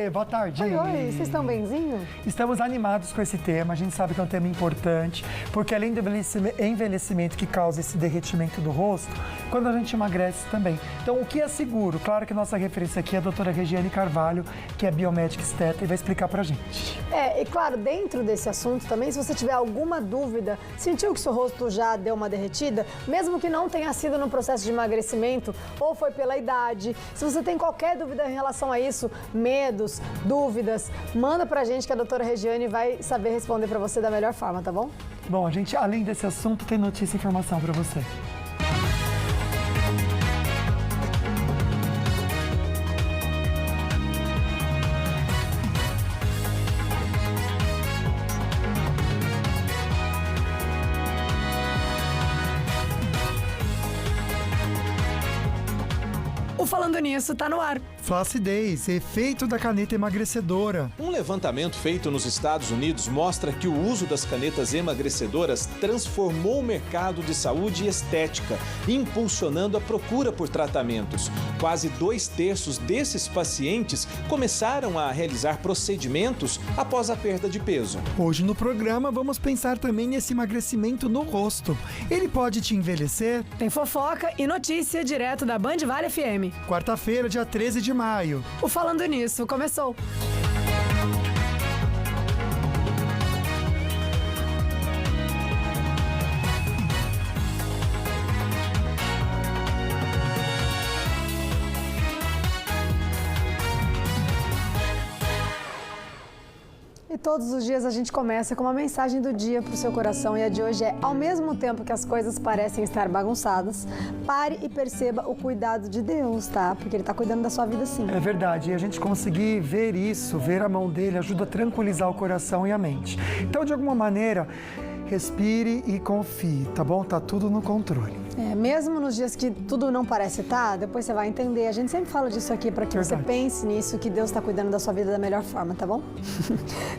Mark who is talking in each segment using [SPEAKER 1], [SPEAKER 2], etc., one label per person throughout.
[SPEAKER 1] Fê, boa tarde.
[SPEAKER 2] Oi, vocês estão benzinho?
[SPEAKER 1] Estamos animados com esse tema, a gente sabe que é um tema importante, porque além do envelhecimento que causa esse derretimento do rosto, quando a gente emagrece também. Então, o que é seguro? Claro que nossa referência aqui é a doutora Regiane Carvalho, que é biomédica esteta e vai explicar pra gente.
[SPEAKER 2] E claro, dentro desse assunto também, se você tiver alguma dúvida, sentiu que seu rosto já deu uma derretida, mesmo que não tenha sido no processo de emagrecimento ou foi pela idade, se você tem qualquer dúvida em relação a isso, medos, dúvidas, manda pra gente que a doutora Regiane vai saber responder pra você da melhor forma, tá bom?
[SPEAKER 1] Bom, a gente, além desse assunto, tem notícia e informação pra você.
[SPEAKER 2] Falando nisso, tá no ar.
[SPEAKER 1] Flacidez, efeito da caneta emagrecedora.
[SPEAKER 3] Um levantamento feito nos Estados Unidos mostra que o uso das canetas emagrecedoras transformou o mercado de saúde e estética, impulsionando a procura por tratamentos. Quase 2/3 desses pacientes começaram a realizar procedimentos após a perda de peso.
[SPEAKER 1] Hoje no programa vamos pensar também nesse emagrecimento no rosto. Ele pode te envelhecer?
[SPEAKER 2] Tem fofoca e notícia direto da Band Vale FM.
[SPEAKER 1] Quarta-feira, dia 13 de maio.
[SPEAKER 2] O Falando Nisso começou. E todos os dias a gente começa com uma mensagem do dia para o seu coração e a de hoje é: ao mesmo tempo que as coisas parecem estar bagunçadas, pare e perceba o cuidado de Deus, tá? Porque Ele está cuidando da sua vida sim.
[SPEAKER 1] É verdade, e a gente conseguir ver isso, ver a mão dele, ajuda a tranquilizar o coração e a mente. Então, de alguma maneira, respire e confie, tá bom? Tá tudo no controle.
[SPEAKER 2] Mesmo nos dias que tudo não parece estar, depois você vai entender. A gente sempre fala disso aqui para que você pense nisso, que Deus está cuidando da sua vida da melhor forma, tá bom?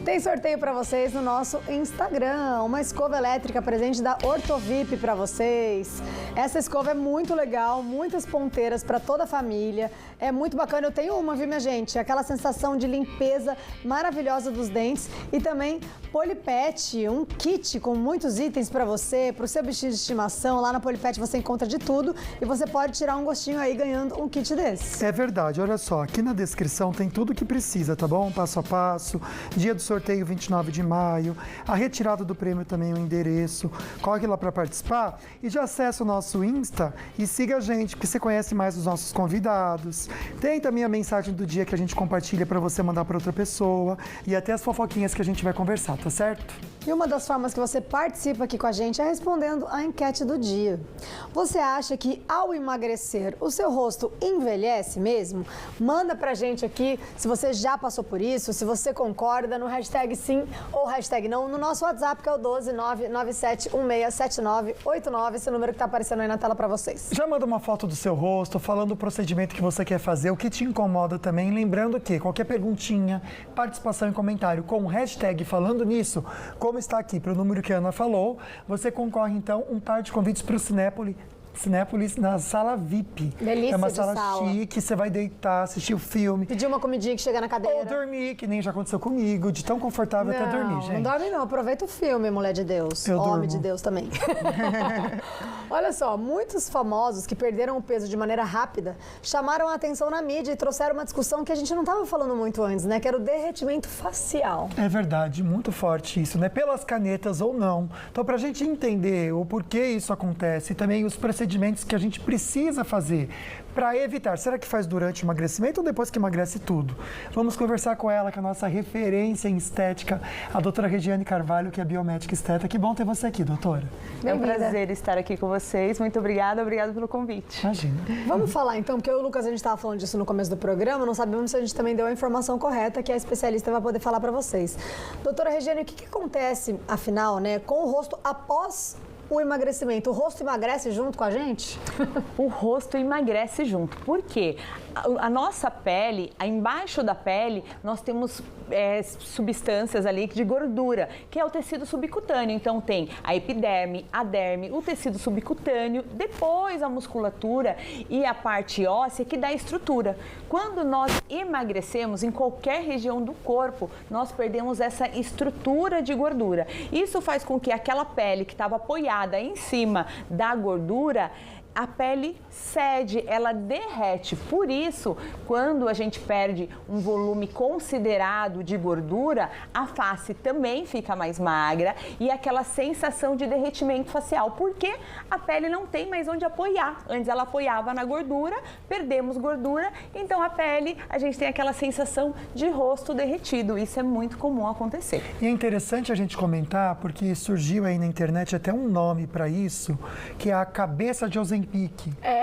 [SPEAKER 2] Tem sorteio para vocês no nosso Instagram, uma escova elétrica presente da Ortovip para vocês. Essa escova é muito legal, muitas ponteiras para toda a família. É muito bacana, eu tenho uma, viu, minha gente? Aquela sensação de limpeza maravilhosa dos dentes e também Polipet, um kit com muitos itens para você, para o seu bichinho de estimação. Lá na Polipet você encontra de tudo e você pode tirar um gostinho aí ganhando um kit desse.
[SPEAKER 1] É verdade, olha só, aqui na descrição tem tudo o que precisa, tá bom? Passo a passo, dia do sorteio 29 de maio, a retirada do prêmio também, o endereço. Corre lá para participar e já acessa o nosso Insta e siga a gente, porque você conhece mais os nossos convidados. Tem também a mensagem do dia que a gente compartilha para você mandar para outra pessoa e até as fofoquinhas que a gente vai conversar, tá certo?
[SPEAKER 2] E uma das formas que você participa aqui com a gente é respondendo a enquete do dia. Você acha que ao emagrecer o seu rosto envelhece mesmo? Manda pra gente aqui se você já passou por isso, se você concorda no hashtag sim ou hashtag não, no nosso WhatsApp que é o 12997167989, esse número que tá aparecendo aí na tela pra vocês.
[SPEAKER 1] Já manda uma foto do seu rosto, falando o procedimento que você quer fazer, o que te incomoda também, lembrando que qualquer perguntinha, participação em comentário com o hashtag falando nisso, como está aqui para o número que a Ana falou, você concorre então um par de convites para o Cinépolis na sala VIP.
[SPEAKER 2] Delícia.
[SPEAKER 1] É uma
[SPEAKER 2] de
[SPEAKER 1] sala chique, você vai deitar, assistir o filme.
[SPEAKER 2] Pedir uma comidinha que chega na cadeira.
[SPEAKER 1] Ou dormir, que nem já aconteceu comigo, de tão confortável até dormir, gente.
[SPEAKER 2] Não dorme não, aproveita o filme, mulher de Deus.
[SPEAKER 1] Eu
[SPEAKER 2] Homem
[SPEAKER 1] durmo.
[SPEAKER 2] de Deus também. Olha só, muitos famosos que perderam o peso de maneira rápida chamaram a atenção na mídia e trouxeram uma discussão que a gente não estava falando muito antes, né? Que era o derretimento facial.
[SPEAKER 1] É verdade, muito forte isso, né? Pelas canetas ou não. Então, pra gente entender o porquê isso acontece e também os procedimentos que a gente precisa fazer para evitar. Será que faz durante o emagrecimento ou depois que emagrece tudo? Vamos conversar com ela, com a nossa referência em estética, a doutora Regiane Carvalho, que é biomédica esteta. Que bom ter você aqui, doutora.
[SPEAKER 4] É um prazer estar aqui com vocês. Muito obrigada pelo convite.
[SPEAKER 1] Imagina.
[SPEAKER 2] Vamos falar então, porque eu e o Lucas, a gente estava falando disso no começo do programa, não sabemos se a gente também deu a informação correta, que a especialista vai poder falar para vocês. Doutora Regiane, o que acontece, afinal, né, com o rosto após o emagrecimento? O rosto emagrece junto com a gente?
[SPEAKER 4] O rosto emagrece junto. Por quê? a nossa pele, embaixo da pele, nós temos substâncias ali de gordura, que é o tecido subcutâneo. Então tem a epiderme, a derme, o tecido subcutâneo, depois a musculatura e a parte óssea que dá estrutura. Quando nós emagrecemos em qualquer região do corpo, nós perdemos essa estrutura de gordura. Isso faz com que aquela pele que estava apoiada em cima da gordura, a pele cede, ela derrete. Por isso, quando a gente perde um volume considerado de gordura, a face também fica mais magra e aquela sensação de derretimento facial, porque a pele não tem mais onde apoiar. Antes ela apoiava na gordura, perdemos gordura, então a pele, a gente tem aquela sensação de rosto derretido. Isso é muito comum acontecer.
[SPEAKER 1] E é interessante a gente comentar, porque surgiu aí na internet até um nome para isso, que é a cabeça de Ozempic.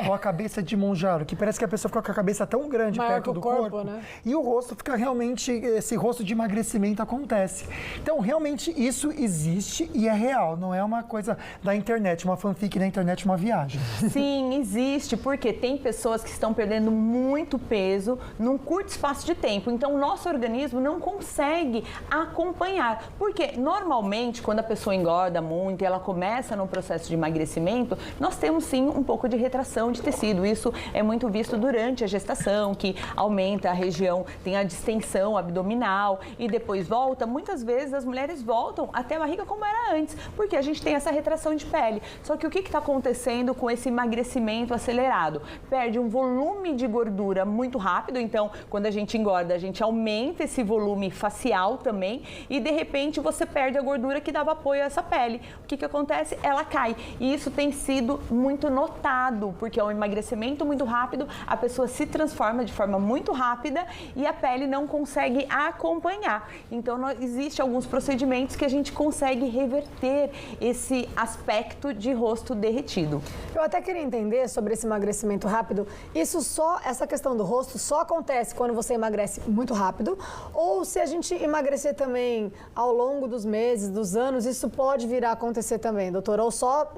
[SPEAKER 1] Ou a cabeça de Monjaro, que parece que a pessoa fica com a cabeça tão grande
[SPEAKER 2] maior
[SPEAKER 1] perto do corpo,
[SPEAKER 2] né?
[SPEAKER 1] E o rosto fica realmente, esse rosto de emagrecimento acontece. Então, realmente, isso existe e é real, não é uma coisa da internet, uma fanfic da internet, uma viagem.
[SPEAKER 4] Sim, existe, porque tem pessoas que estão perdendo muito peso num curto espaço de tempo, então o nosso organismo não consegue acompanhar, porque normalmente, quando a pessoa engorda muito e ela começa no processo de emagrecimento, nós temos sim um pouco de retração de tecido. Isso é muito visto durante a gestação, que aumenta a região, tem a distensão abdominal e depois volta. Muitas vezes as mulheres voltam até a barriga como era antes, porque a gente tem essa retração de pele. Só que o que está acontecendo com esse emagrecimento acelerado? Perde um volume de gordura muito rápido, então quando a gente engorda, a gente aumenta esse volume facial também e de repente você perde a gordura que dava apoio a essa pele. O que acontece? Ela cai. E isso tem sido muito notado, porque é um emagrecimento muito rápido, a pessoa se transforma de forma muito rápida e a pele não consegue acompanhar. Então, existem alguns procedimentos que a gente consegue reverter esse aspecto de rosto derretido.
[SPEAKER 2] Eu até queria entender sobre esse emagrecimento rápido. Essa questão do rosto só acontece quando você emagrece muito rápido, ou se a gente emagrecer também ao longo dos meses, dos anos, isso pode vir a acontecer também, doutora? Ou só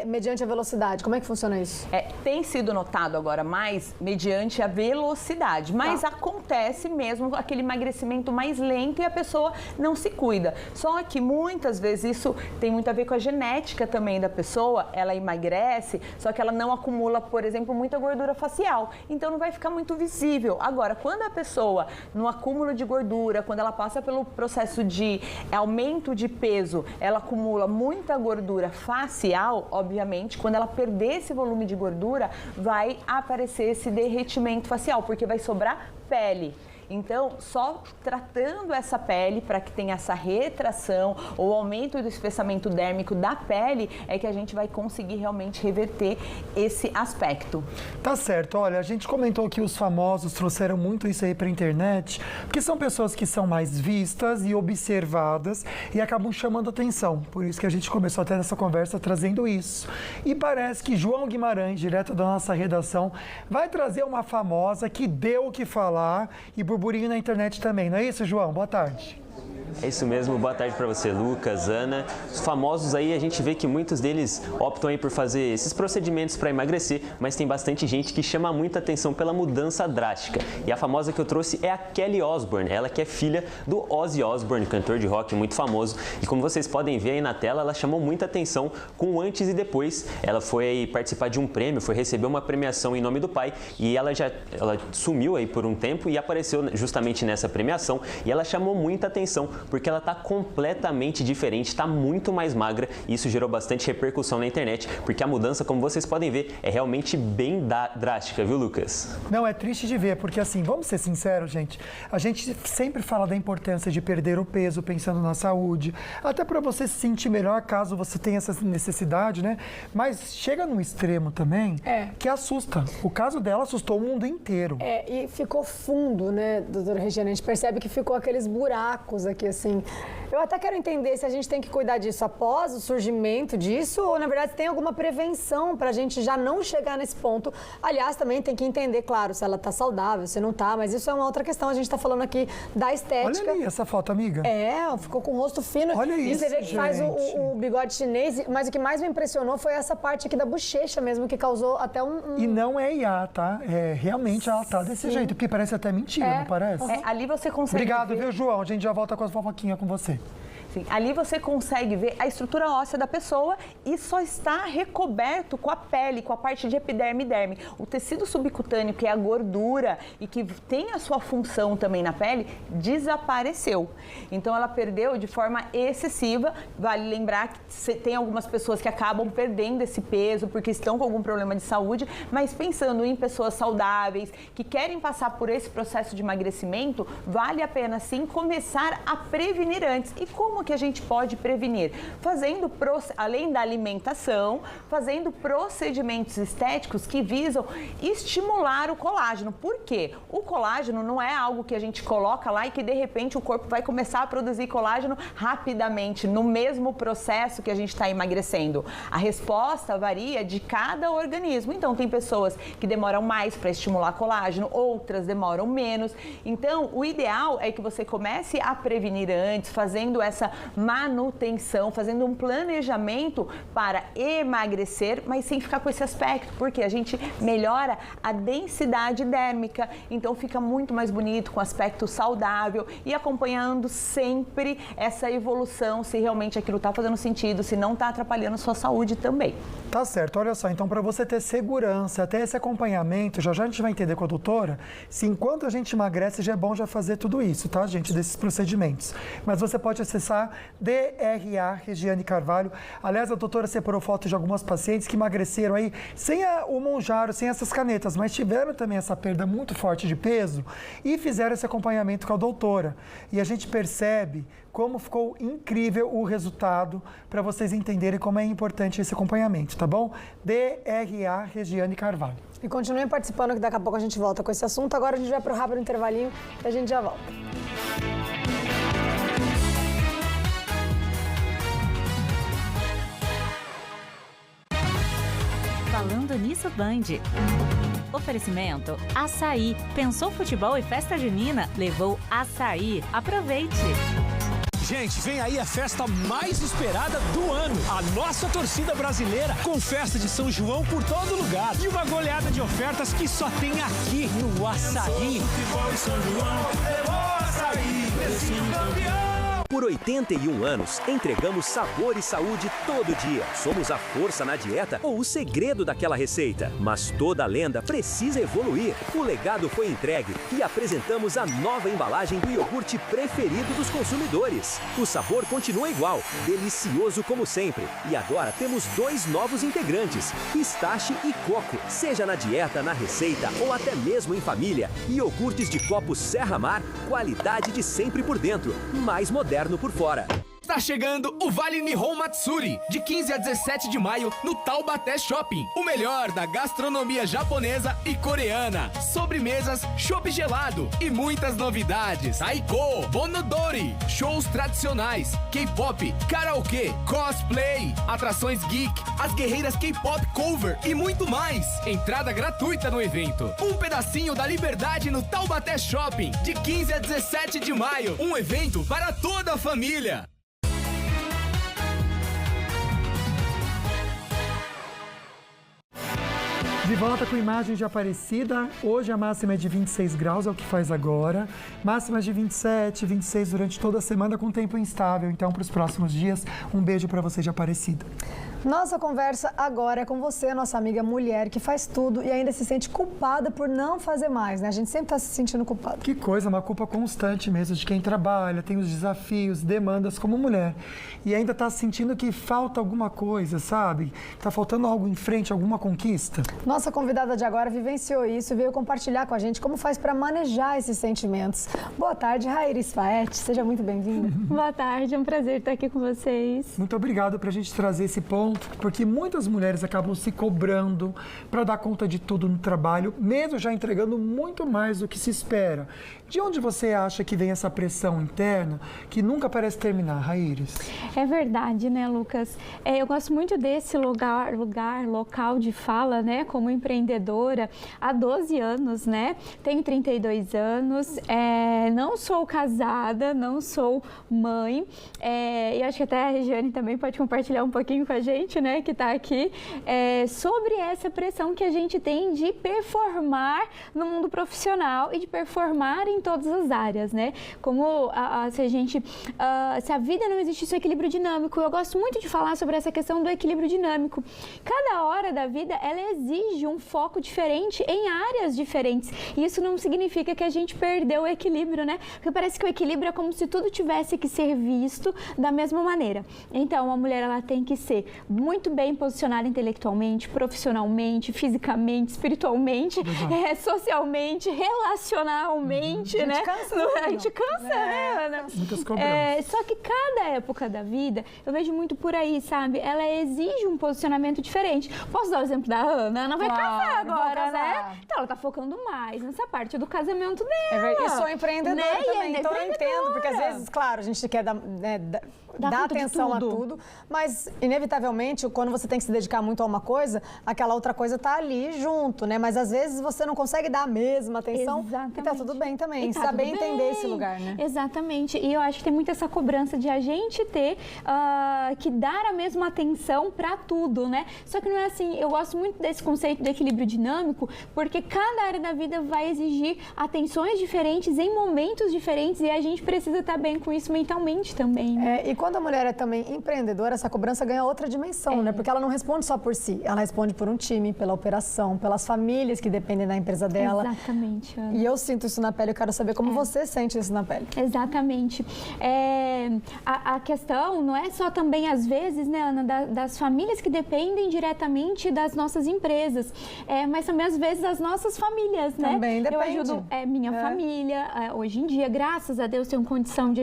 [SPEAKER 2] mediante a velocidade? Como é que funciona isso?
[SPEAKER 4] Tem sido notado agora mais mediante a velocidade, mas acontece mesmo aquele emagrecimento mais lento e a pessoa não se cuida. Só que muitas vezes isso tem muito a ver com a genética também da pessoa, ela emagrece, só que ela não acumula, por exemplo, muita gordura facial, então não vai ficar muito visível. Agora, quando a pessoa, no acúmulo de gordura, quando ela passa pelo processo de aumento de peso, ela acumula muita gordura facial, obviamente, quando ela perder esse volume de gordura, vai aparecer esse derretimento facial, porque vai sobrar pele. Então, só tratando essa pele para que tenha essa retração ou aumento do espessamento dérmico da pele é que a gente vai conseguir realmente reverter esse aspecto.
[SPEAKER 1] Tá certo. Olha, a gente comentou que os famosos trouxeram muito isso aí para a internet, porque são pessoas que são mais vistas e observadas e acabam chamando atenção. Por isso que a gente começou até nessa conversa trazendo isso. E parece que João Guimarães, direto da nossa redação, vai trazer uma famosa que deu o que falar e burburinho na internet também, não é isso, João? Boa tarde.
[SPEAKER 5] É isso mesmo, boa tarde para você, Lucas, Ana. Os famosos aí, a gente vê que muitos deles optam aí por fazer esses procedimentos para emagrecer, mas tem bastante gente que chama muita atenção pela mudança drástica. E a famosa que eu trouxe é a Kelly Osbourne, ela que é filha do Ozzy Osbourne, cantor de rock muito famoso. E como vocês podem ver aí na tela, ela chamou muita atenção com o antes e depois. Ela foi aí participar de um prêmio, foi receber uma premiação em nome do pai e ela sumiu aí por um tempo e apareceu justamente nessa premiação e ela chamou muita atenção porque ela está completamente diferente, está muito mais magra e isso gerou bastante repercussão na internet, porque a mudança, como vocês podem ver, é realmente bem drástica, viu, Lucas?
[SPEAKER 1] Não, é triste de ver, porque assim, vamos ser sinceros, gente, a gente sempre fala da importância de perder o peso pensando na saúde, até para você se sentir melhor caso você tenha essa necessidade, né? Mas chega num extremo também que assusta. O caso dela assustou o mundo inteiro.
[SPEAKER 2] E ficou fundo, né, doutora Regiane? A gente percebe que ficou aqueles buracos aqui, assim. Eu até quero entender se a gente tem que cuidar disso após o surgimento disso ou, na verdade, tem alguma prevenção para a gente já não chegar nesse ponto. Aliás, também tem que entender, claro, se ela está saudável, se não está, mas isso é uma outra questão. A gente está falando aqui da estética.
[SPEAKER 1] Olha ali essa foto, amiga.
[SPEAKER 2] Ficou com o rosto fino.
[SPEAKER 1] Olha
[SPEAKER 2] e
[SPEAKER 1] isso,
[SPEAKER 2] você vê que faz o bigode chinês, mas o que mais me impressionou foi essa parte aqui da bochecha mesmo, que causou até
[SPEAKER 1] E não é IA, tá? Realmente ela tá desse jeito, porque parece até mentira, não parece?
[SPEAKER 4] Ali você consegue
[SPEAKER 1] Obrigado,
[SPEAKER 4] ver...
[SPEAKER 1] viu, João? A gente já volta com as fofoquinhas com você.
[SPEAKER 4] Sim, ali você consegue ver a estrutura óssea da pessoa e só está recoberto com a pele, com a parte de epiderme e derme. O tecido subcutâneo, que é a gordura e que tem a sua função também na pele, desapareceu. Então ela perdeu de forma excessiva. Vale lembrar que tem algumas pessoas que acabam perdendo esse peso porque estão com algum problema de saúde, mas pensando em pessoas saudáveis, que querem passar por esse processo de emagrecimento, vale a pena sim começar a prevenir antes. E como que a gente pode prevenir? Fazendo, além da alimentação, fazendo procedimentos estéticos que visam estimular o colágeno. Por quê? O colágeno não é algo que a gente coloca lá e que de repente o corpo vai começar a produzir colágeno rapidamente, no mesmo processo que a gente está emagrecendo. A resposta varia de cada organismo. Então, tem pessoas que demoram mais para estimular colágeno, outras demoram menos. Então, o ideal é que você comece a prevenir antes, fazendo essa manutenção, fazendo um planejamento para emagrecer, mas sem ficar com esse aspecto, porque a gente melhora a densidade dérmica, então fica muito mais bonito, com aspecto saudável e acompanhando sempre essa evolução, se realmente aquilo está fazendo sentido, se não está atrapalhando a sua saúde também.
[SPEAKER 1] Tá certo, olha só, então para você ter segurança, até esse acompanhamento, já a gente vai entender com a doutora, se enquanto a gente emagrece já é bom já fazer tudo isso, tá, gente, desses procedimentos. Mas você pode acessar DRA Regiane Carvalho. Aliás, a doutora separou fotos de algumas pacientes que emagreceram aí sem o Monjaro, sem essas canetas, mas tiveram também essa perda muito forte de peso e fizeram esse acompanhamento com a doutora. E a gente percebe como ficou incrível o resultado para vocês entenderem como é importante esse acompanhamento, tá bom? DRA Regiane Carvalho.
[SPEAKER 2] E continuem participando que daqui a pouco a gente volta com esse assunto. Agora a gente vai para o rápido intervalinho e a gente já volta.
[SPEAKER 6] Falando nisso, Band. Oferecimento Açaí. Pensou futebol e festa junina? Levou Açaí. Aproveite!
[SPEAKER 7] Gente, vem aí a festa mais esperada do ano. A nossa torcida brasileira, com festa de São João por todo lugar. E uma goleada de ofertas que só tem aqui no Açaí. Futebol e São João, levou Açaí, precinho campeão.
[SPEAKER 8] Por 81 anos, entregamos sabor e saúde todo dia. Somos a força na dieta ou o segredo daquela receita. Mas toda lenda precisa evoluir. O legado foi entregue e apresentamos a nova embalagem do iogurte preferido dos consumidores. O sabor continua igual, delicioso como sempre. E agora temos 2 novos integrantes, pistache e coco. Seja na dieta, na receita ou até mesmo em família. Iogurtes de copo Serra Mar, qualidade de sempre por dentro, mais moderno por fora.
[SPEAKER 9] Está chegando o Vale Nihon Matsuri, de 15 a 17 de maio, no Taubaté Shopping. O melhor da gastronomia japonesa e coreana. Sobremesas, chopp gelado e muitas novidades. Aiko, Bonodori, shows tradicionais, K-pop, karaokê, cosplay, atrações geek, as guerreiras K-pop cover e muito mais. Entrada gratuita no evento. Um pedacinho da liberdade no Taubaté Shopping, de 15 a 17 de maio. Um evento para toda a família.
[SPEAKER 1] De volta com imagens de Aparecida. Hoje a máxima é de 26 graus, é o que faz agora. Máximas de 27, 26 durante toda a semana com tempo instável. Então, para os próximos dias, um beijo para você de Aparecida.
[SPEAKER 2] Nossa conversa agora é com você, nossa amiga mulher, que faz tudo e ainda se sente culpada por não fazer mais, né? A gente sempre está se sentindo culpada.
[SPEAKER 1] Que coisa, uma culpa constante mesmo de quem trabalha, tem os desafios, demandas como mulher. E ainda está sentindo que falta alguma coisa, sabe? Está faltando algo em frente, alguma conquista.
[SPEAKER 2] Nossa convidada de agora vivenciou isso e veio compartilhar com a gente como faz para manejar esses sentimentos. Boa tarde, Raíris Faete, seja muito bem-vinda.
[SPEAKER 10] Boa tarde, é um prazer estar aqui com vocês.
[SPEAKER 1] Muito obrigado para a gente trazer esse ponto junto, porque muitas mulheres acabam se cobrando para dar conta de tudo no trabalho, mesmo já entregando muito mais do que se espera. De onde você acha que vem essa pressão interna que nunca parece terminar, Raíris?
[SPEAKER 10] É verdade, né, Lucas? Eu gosto muito desse local de fala, né, como empreendedora há 12 anos, né? Tenho 32 anos, não sou casada, não sou mãe, e acho que até a Regiane também pode compartilhar um pouquinho com a gente, né, que está aqui, sobre essa pressão que a gente tem de performar no mundo profissional e de performar em todas as áreas, né? Como se a vida não existisse o equilíbrio dinâmico. Eu gosto muito de falar sobre essa questão do equilíbrio dinâmico. Cada hora da vida, ela exige um foco diferente em áreas diferentes. E isso não significa que a gente perdeu o equilíbrio, né? Porque parece que o equilíbrio é como se tudo tivesse que ser visto da mesma maneira. Então, a mulher, ela tem que ser muito bem posicionada intelectualmente, profissionalmente, fisicamente, espiritualmente, socialmente, relacionalmente, né? A gente cansa, né, Ana?
[SPEAKER 1] Muitas cobranças.
[SPEAKER 10] Só que cada época da vida, eu vejo muito por aí, sabe? Ela exige um posicionamento diferente. Posso dar o exemplo da Ana? A Ana vai casar agora, né? Então, ela tá focando mais nessa parte do casamento dela.
[SPEAKER 2] E sou empreendedora também, então eu entendo, porque às vezes, claro, a gente quer dar atenção a tudo, mas inevitavelmente, quando você tem que se dedicar muito a uma coisa, aquela outra coisa tá ali junto, né? Mas às vezes você não consegue dar a mesma atenção.
[SPEAKER 10] Exatamente.
[SPEAKER 2] E tá tudo bem também,
[SPEAKER 10] Tá
[SPEAKER 2] saber
[SPEAKER 10] tudo
[SPEAKER 2] entender
[SPEAKER 10] bem.
[SPEAKER 2] esse lugar, né?
[SPEAKER 10] Exatamente, e eu acho que tem muito essa cobrança de a gente ter que dar a mesma atenção para tudo, né? Só que não é assim, eu gosto muito desse conceito de equilíbrio dinâmico, porque cada área da vida vai exigir atenções diferentes em momentos diferentes e a gente precisa estar bem com isso mentalmente também. Né?
[SPEAKER 2] E quando a mulher é também empreendedora, essa cobrança ganha outra dimensão, né? Porque ela não responde só por si, ela responde por um time, pela operação, pelas famílias que dependem da empresa dela.
[SPEAKER 10] Exatamente, Ana.
[SPEAKER 2] E eu sinto isso na pele, eu quero saber como você sente isso na pele.
[SPEAKER 10] Exatamente. A questão não é só também, às vezes, né, Ana, das famílias que dependem diretamente das nossas empresas, mas também, às vezes, as nossas famílias, né?
[SPEAKER 2] Também depende.
[SPEAKER 10] Eu ajudo minha família, hoje em dia, graças a Deus, tenho condição de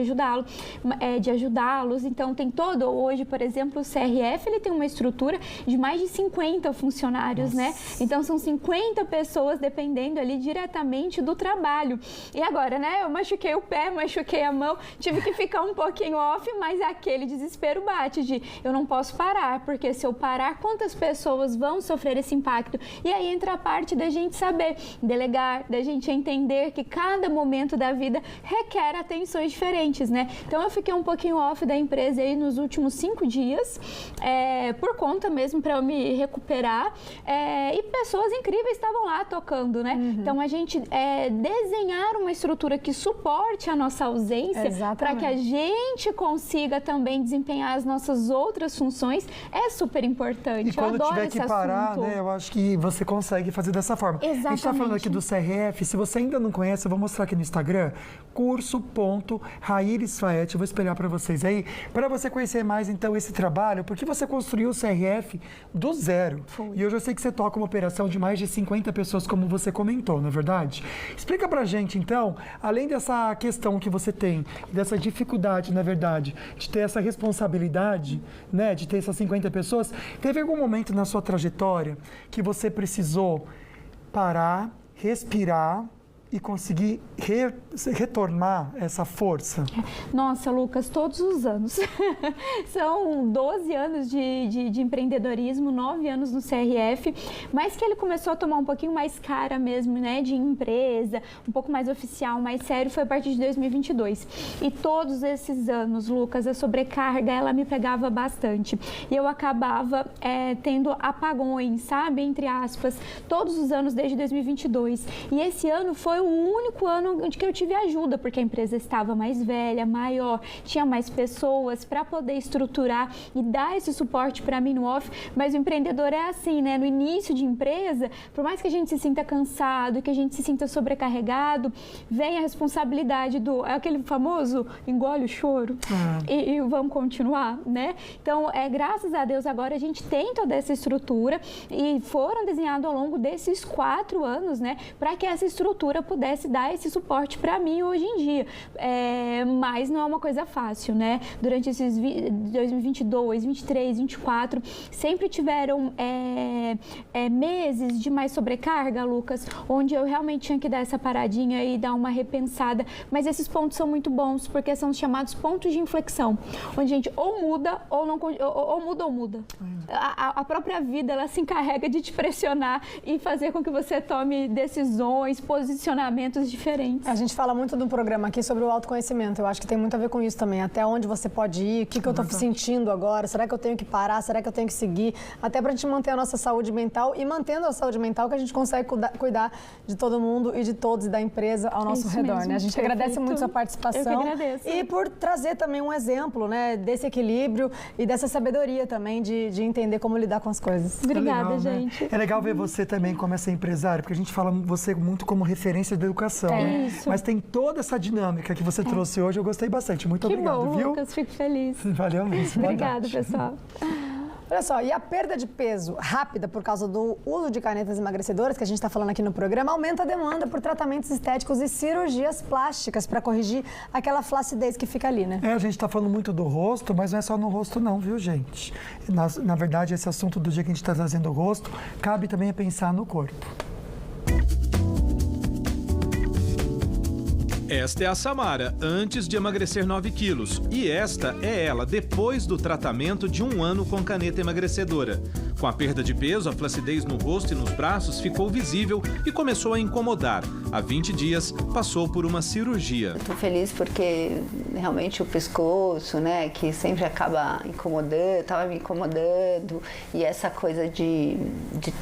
[SPEAKER 10] ajudá-los. Então, tem todo, hoje, por exemplo, o CRF, ele tem uma estrutura de mais de 50 funcionários, né? Então, são 50 pessoas dependendo ali diretamente do trabalho. E agora, né, eu machuquei o pé, machuquei a mão, tive que ficar um pouquinho off, mas aquele desespero bate de eu não posso parar, porque se eu parar, quantas pessoas vão sofrer esse impacto? E aí entra a parte da gente saber delegar, da gente entender que cada momento da vida requer atenções diferentes, né? Então, eu fiquei um pouquinho off da empresa aí nos últimos 5 dias, por conta mesmo para eu me recuperar, e pessoas incríveis estavam lá tocando, né? Então, a gente desenhar uma estrutura que suporte a nossa ausência para que a gente consiga também desempenhar as nossas outras funções é super importante.
[SPEAKER 1] E quando tiver que parar, né, eu acho que você consegue fazer dessa forma.
[SPEAKER 10] Exatamente.
[SPEAKER 1] A gente está falando aqui do CRF, se você ainda não conhece, eu vou mostrar aqui no Instagram, curso.rairisfaet, eu vou espelhar para vocês aí, para você conhecer mais então esse trabalho, porque você construiu o CRF do zero. E hoje eu sei que você toca uma operação de mais de 50 pessoas, como você comentou, não é verdade? Explica pra gente, então, além dessa questão que você tem, dessa dificuldade, na verdade, de ter essa responsabilidade, né, de ter essas 50 pessoas, teve algum momento na sua trajetória que você precisou parar, respirar e conseguir retornar essa força?
[SPEAKER 10] Nossa, Lucas, todos os anos. São 12 anos de empreendedorismo, 9 anos no CRF, mas que ele começou a tomar um pouquinho mais cara mesmo, né, de empresa, um pouco mais oficial, mais sério, foi a partir de 2022. E todos esses anos, Lucas, a sobrecarga, ela me pegava bastante. E eu acabava tendo apagões, sabe, entre aspas, todos os anos desde 2022. E esse ano foi o único ano onde que eu tive ajuda, porque a empresa estava mais velha, maior, tinha mais pessoas para poder estruturar e dar esse suporte para mim no off. Mas o empreendedor é assim, né? No início de empresa, por mais que a gente se sinta cansado, que a gente se sinta sobrecarregado, vem a responsabilidade é aquele famoso engole o choro e vamos continuar, né? Então, graças a Deus, agora a gente tem toda essa estrutura e foram desenhados ao longo desses 4 anos, né? Para que essa estrutura pudesse dar esse suporte para mim hoje em dia. Mas não é uma coisa fácil, né? Durante esses 2022, 23, 24, sempre tiveram meses de mais sobrecarga, Lucas, onde eu realmente tinha que dar essa paradinha e dar uma repensada. Mas esses pontos são muito bons, porque são chamados pontos de inflexão, onde a gente ou muda ou não ou muda. A própria vida, ela se encarrega de te pressionar e fazer com que você tome decisões, posicionamentos diferentes.
[SPEAKER 2] A gente fala muito no programa aqui sobre o autoconhecimento. Eu acho que tem muito a ver com isso também. Até onde você pode ir, o que eu estou sentindo agora, será que eu tenho que parar, será que eu tenho que seguir? Até para a gente manter a nossa saúde mental e mantendo a saúde mental que a gente consegue cuidar de todo mundo e de todos e da empresa ao nosso redor,
[SPEAKER 10] mesmo.
[SPEAKER 2] né? A gente agradece muito sua participação.
[SPEAKER 10] Eu que agradeço.
[SPEAKER 2] E por trazer também um exemplo, né, desse equilíbrio e dessa sabedoria também de entender como lidar com as coisas.
[SPEAKER 10] Obrigada,
[SPEAKER 1] legal,
[SPEAKER 10] gente.
[SPEAKER 1] Né? É legal ver você também como essa empresária, porque a gente fala você muito como referência da educação, né?
[SPEAKER 10] Isso.
[SPEAKER 1] Mas tem toda essa dinâmica que você trouxe hoje, eu gostei bastante. Muito obrigado,
[SPEAKER 10] Que bom,
[SPEAKER 1] viu?
[SPEAKER 10] Lucas, fico feliz.
[SPEAKER 1] Valeu mesmo.
[SPEAKER 10] Obrigada, pessoal.
[SPEAKER 2] Olha só, e a perda de peso rápida por causa do uso de canetas emagrecedoras, que a gente está falando aqui no programa, aumenta a demanda por tratamentos estéticos e cirurgias plásticas para corrigir aquela flacidez que fica ali, né?
[SPEAKER 1] A gente está falando muito do rosto, mas não é só no rosto não, viu, gente? Na verdade, esse assunto do dia que a gente está trazendo o rosto, cabe também a pensar no corpo.
[SPEAKER 3] Esta é a Samara, antes de emagrecer 9 quilos. E esta é ela, depois do tratamento de 1 ano com caneta emagrecedora. Com a perda de peso, a flacidez no rosto e nos braços ficou visível e começou a incomodar. Há 20 dias, passou por uma cirurgia.
[SPEAKER 11] Estou feliz porque realmente o pescoço, né, que sempre acaba incomodando, estava me incomodando. E essa coisa de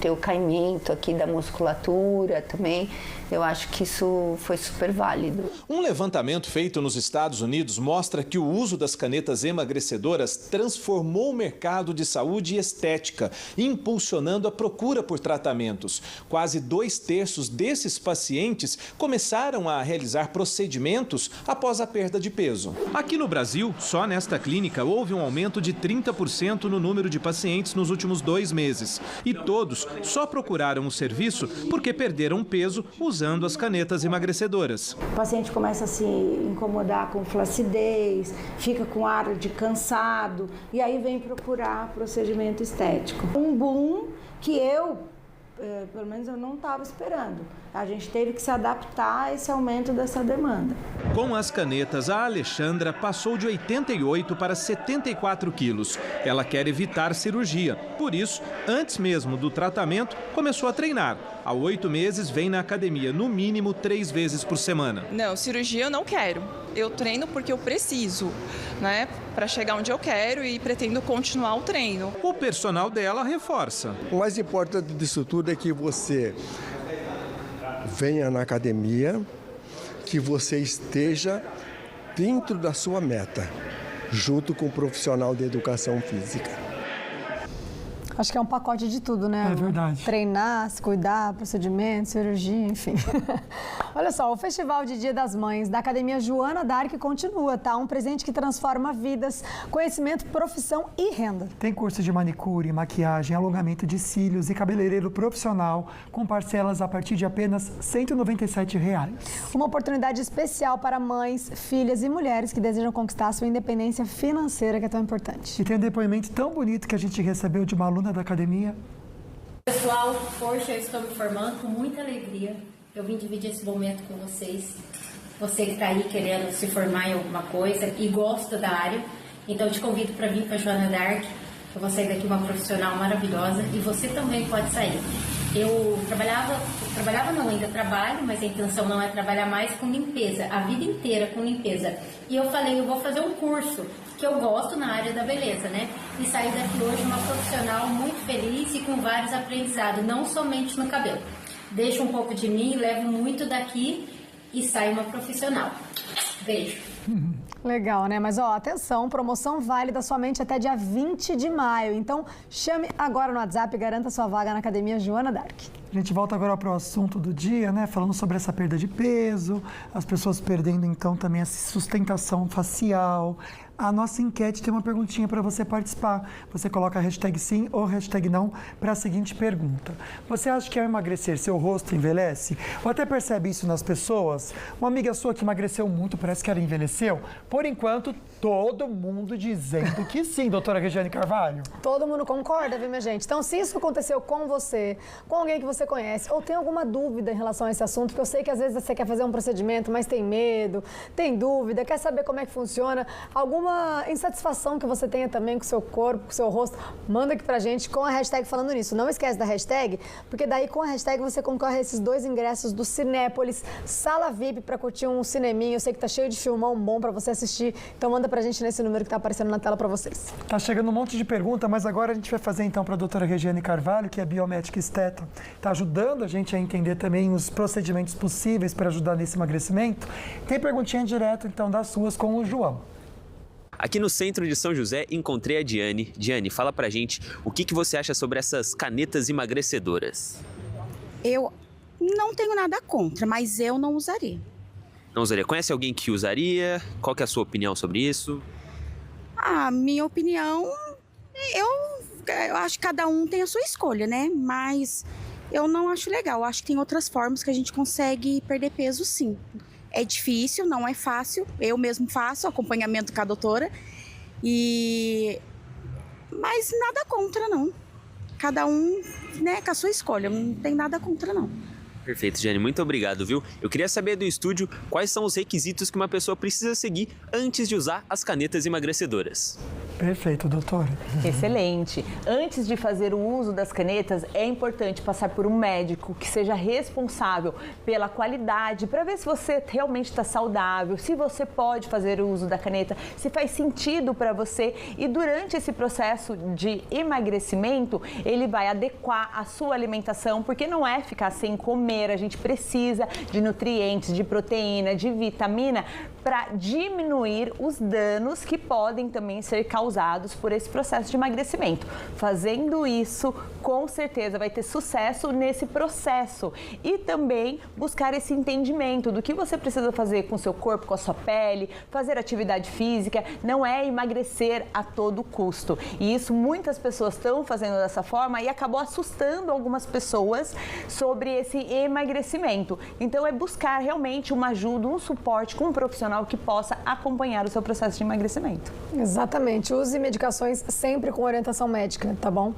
[SPEAKER 11] ter o caimento aqui da musculatura também, eu acho que isso foi super válido.
[SPEAKER 3] Um levantamento feito nos Estados Unidos mostra que o uso das canetas emagrecedoras transformou o mercado de saúde e estética, impulsionando a procura por tratamentos. Quase 2/3 desses pacientes começaram a realizar procedimentos após a perda de peso. Aqui no Brasil, só nesta clínica, houve um aumento de 30% no número de pacientes nos últimos 2 meses. E todos só procuraram o serviço porque perderam peso usando as canetas emagrecedoras.
[SPEAKER 12] O paciente começa a se incomodar com flacidez, fica com ar de cansado e aí vem procurar procedimento estético. Um boom que pelo menos eu não estava esperando. A gente teve que se adaptar a esse aumento dessa demanda.
[SPEAKER 3] Com as canetas, a Alexandra passou de 88 para 74 quilos. Ela quer evitar cirurgia. Por isso, antes mesmo do tratamento, começou a treinar. Há 8 meses, vem na academia, no mínimo 3 vezes por semana.
[SPEAKER 13] Não, cirurgia eu não quero. Eu treino porque eu preciso, né? Para chegar onde eu quero e pretendo continuar o treino.
[SPEAKER 3] O personal dela reforça.
[SPEAKER 14] O mais importante disso tudo é que você venha na academia, que você esteja dentro da sua meta, junto com o profissional de educação física.
[SPEAKER 2] Acho que é um pacote de tudo, né?
[SPEAKER 1] É verdade.
[SPEAKER 2] Treinar, se cuidar, procedimento, cirurgia, enfim. Olha só, o Festival de Dia das Mães da Academia Joana d'Arc continua, tá? Um presente que transforma vidas, conhecimento, profissão e renda.
[SPEAKER 1] Tem curso de manicure, maquiagem, alongamento de cílios e cabeleireiro profissional com parcelas a partir de apenas R$ 197.
[SPEAKER 2] Uma oportunidade especial para mães, filhas e mulheres que desejam conquistar a sua independência financeira, que é tão importante.
[SPEAKER 1] E tem um depoimento tão bonito que a gente recebeu de uma aluna da academia.
[SPEAKER 15] Pessoal, poxa, eu estou me formando com muita alegria. Eu vim dividir esse momento com vocês. Você que está aí querendo se formar em alguma coisa e gosta da área, então eu te convido para vir para a Joana d'Arc. Eu vou sair daqui uma profissional maravilhosa e você também pode sair. Eu ainda trabalho, mas a intenção não é trabalhar mais com limpeza, a vida inteira com limpeza. E eu falei, eu vou fazer um curso que eu gosto na área da beleza, né? E sair daqui hoje uma profissional muito feliz e com vários aprendizados, não somente no cabelo. Deixo um pouco de mim, levo muito daqui e saio uma profissional. Beijo.
[SPEAKER 2] Legal, né? Mas, ó, atenção, promoção válida somente até dia 20 de maio. Então, chame agora no WhatsApp e garanta sua vaga na Academia Joana d'Arc.
[SPEAKER 1] A gente volta agora para o assunto do dia, né? Falando sobre essa perda de peso, as pessoas perdendo, então, também a sustentação facial, a nossa enquete tem uma perguntinha para você participar. Você coloca a hashtag sim ou hashtag não para a seguinte pergunta. Você acha que ao emagrecer seu rosto envelhece? Ou até percebe isso nas pessoas? Uma amiga sua que emagreceu muito, parece que ela envelheceu? Por enquanto, todo mundo dizendo que sim, doutora Regiane Carvalho.
[SPEAKER 2] Todo mundo concorda, viu, minha gente? Então, se isso aconteceu com você, com alguém que você conhece, ou tem alguma dúvida em relação a esse assunto, porque eu sei que às vezes você quer fazer um procedimento, mas tem medo, tem dúvida, quer saber como é que funciona, alguma insatisfação que você tenha também com o seu corpo, com o seu rosto, manda aqui pra gente com a hashtag falando nisso. Não esquece da hashtag, porque daí com a hashtag você concorre a esses 2 ingressos do Cinépolis, sala VIP pra curtir um cineminho. Eu sei que tá cheio de filmão bom pra você assistir, então manda pra gente nesse número que tá aparecendo na tela pra vocês.
[SPEAKER 1] Tá chegando um monte de pergunta, mas agora a gente vai fazer então pra doutora Regiane Carvalho, que é biomédica esteta, tá ajudando a gente a entender também os procedimentos possíveis para ajudar nesse emagrecimento. Tem perguntinha direto então das suas com o João.
[SPEAKER 5] Aqui no centro de São José encontrei a Diane. Diane, fala pra gente o que você acha sobre essas canetas emagrecedoras.
[SPEAKER 16] Eu não tenho nada contra, mas eu não usaria.
[SPEAKER 5] Não usaria? Conhece alguém que usaria? Qual que é a sua opinião sobre isso?
[SPEAKER 16] A minha opinião, eu acho que cada um tem a sua escolha, né? Mas eu não acho legal. Eu acho que tem outras formas que a gente consegue perder peso, sim. É difícil, não é fácil. Eu mesmo faço acompanhamento com a doutora. Mas nada contra, não. Cada um, né, com a sua escolha. Não tem nada contra, não.
[SPEAKER 5] Perfeito, Jane. Muito obrigado, viu? Eu queria saber do estúdio quais são os requisitos que uma pessoa precisa seguir antes de usar as canetas emagrecedoras.
[SPEAKER 1] Perfeito, doutora.
[SPEAKER 4] Excelente. Antes de fazer o uso das canetas, é importante passar por um médico que seja responsável pela qualidade, para ver se você realmente está saudável, se você pode fazer o uso da caneta, se faz sentido para você. E durante esse processo de emagrecimento, ele vai adequar a sua alimentação, porque não é ficar sem comer. A gente precisa de nutrientes, de proteína, de vitamina para diminuir os danos que podem também ser causados por esse processo de emagrecimento. Fazendo isso, com certeza vai ter sucesso nesse processo e também buscar esse entendimento do que você precisa fazer com o seu corpo, com a sua pele, fazer atividade física, não é emagrecer a todo custo. E isso muitas pessoas estão fazendo dessa forma e acabou assustando algumas pessoas sobre esse emagrecimento. Então é buscar realmente uma ajuda, um suporte com um profissional que possa acompanhar o seu processo de emagrecimento.
[SPEAKER 2] Exatamente. Use medicações sempre com orientação médica, tá bom?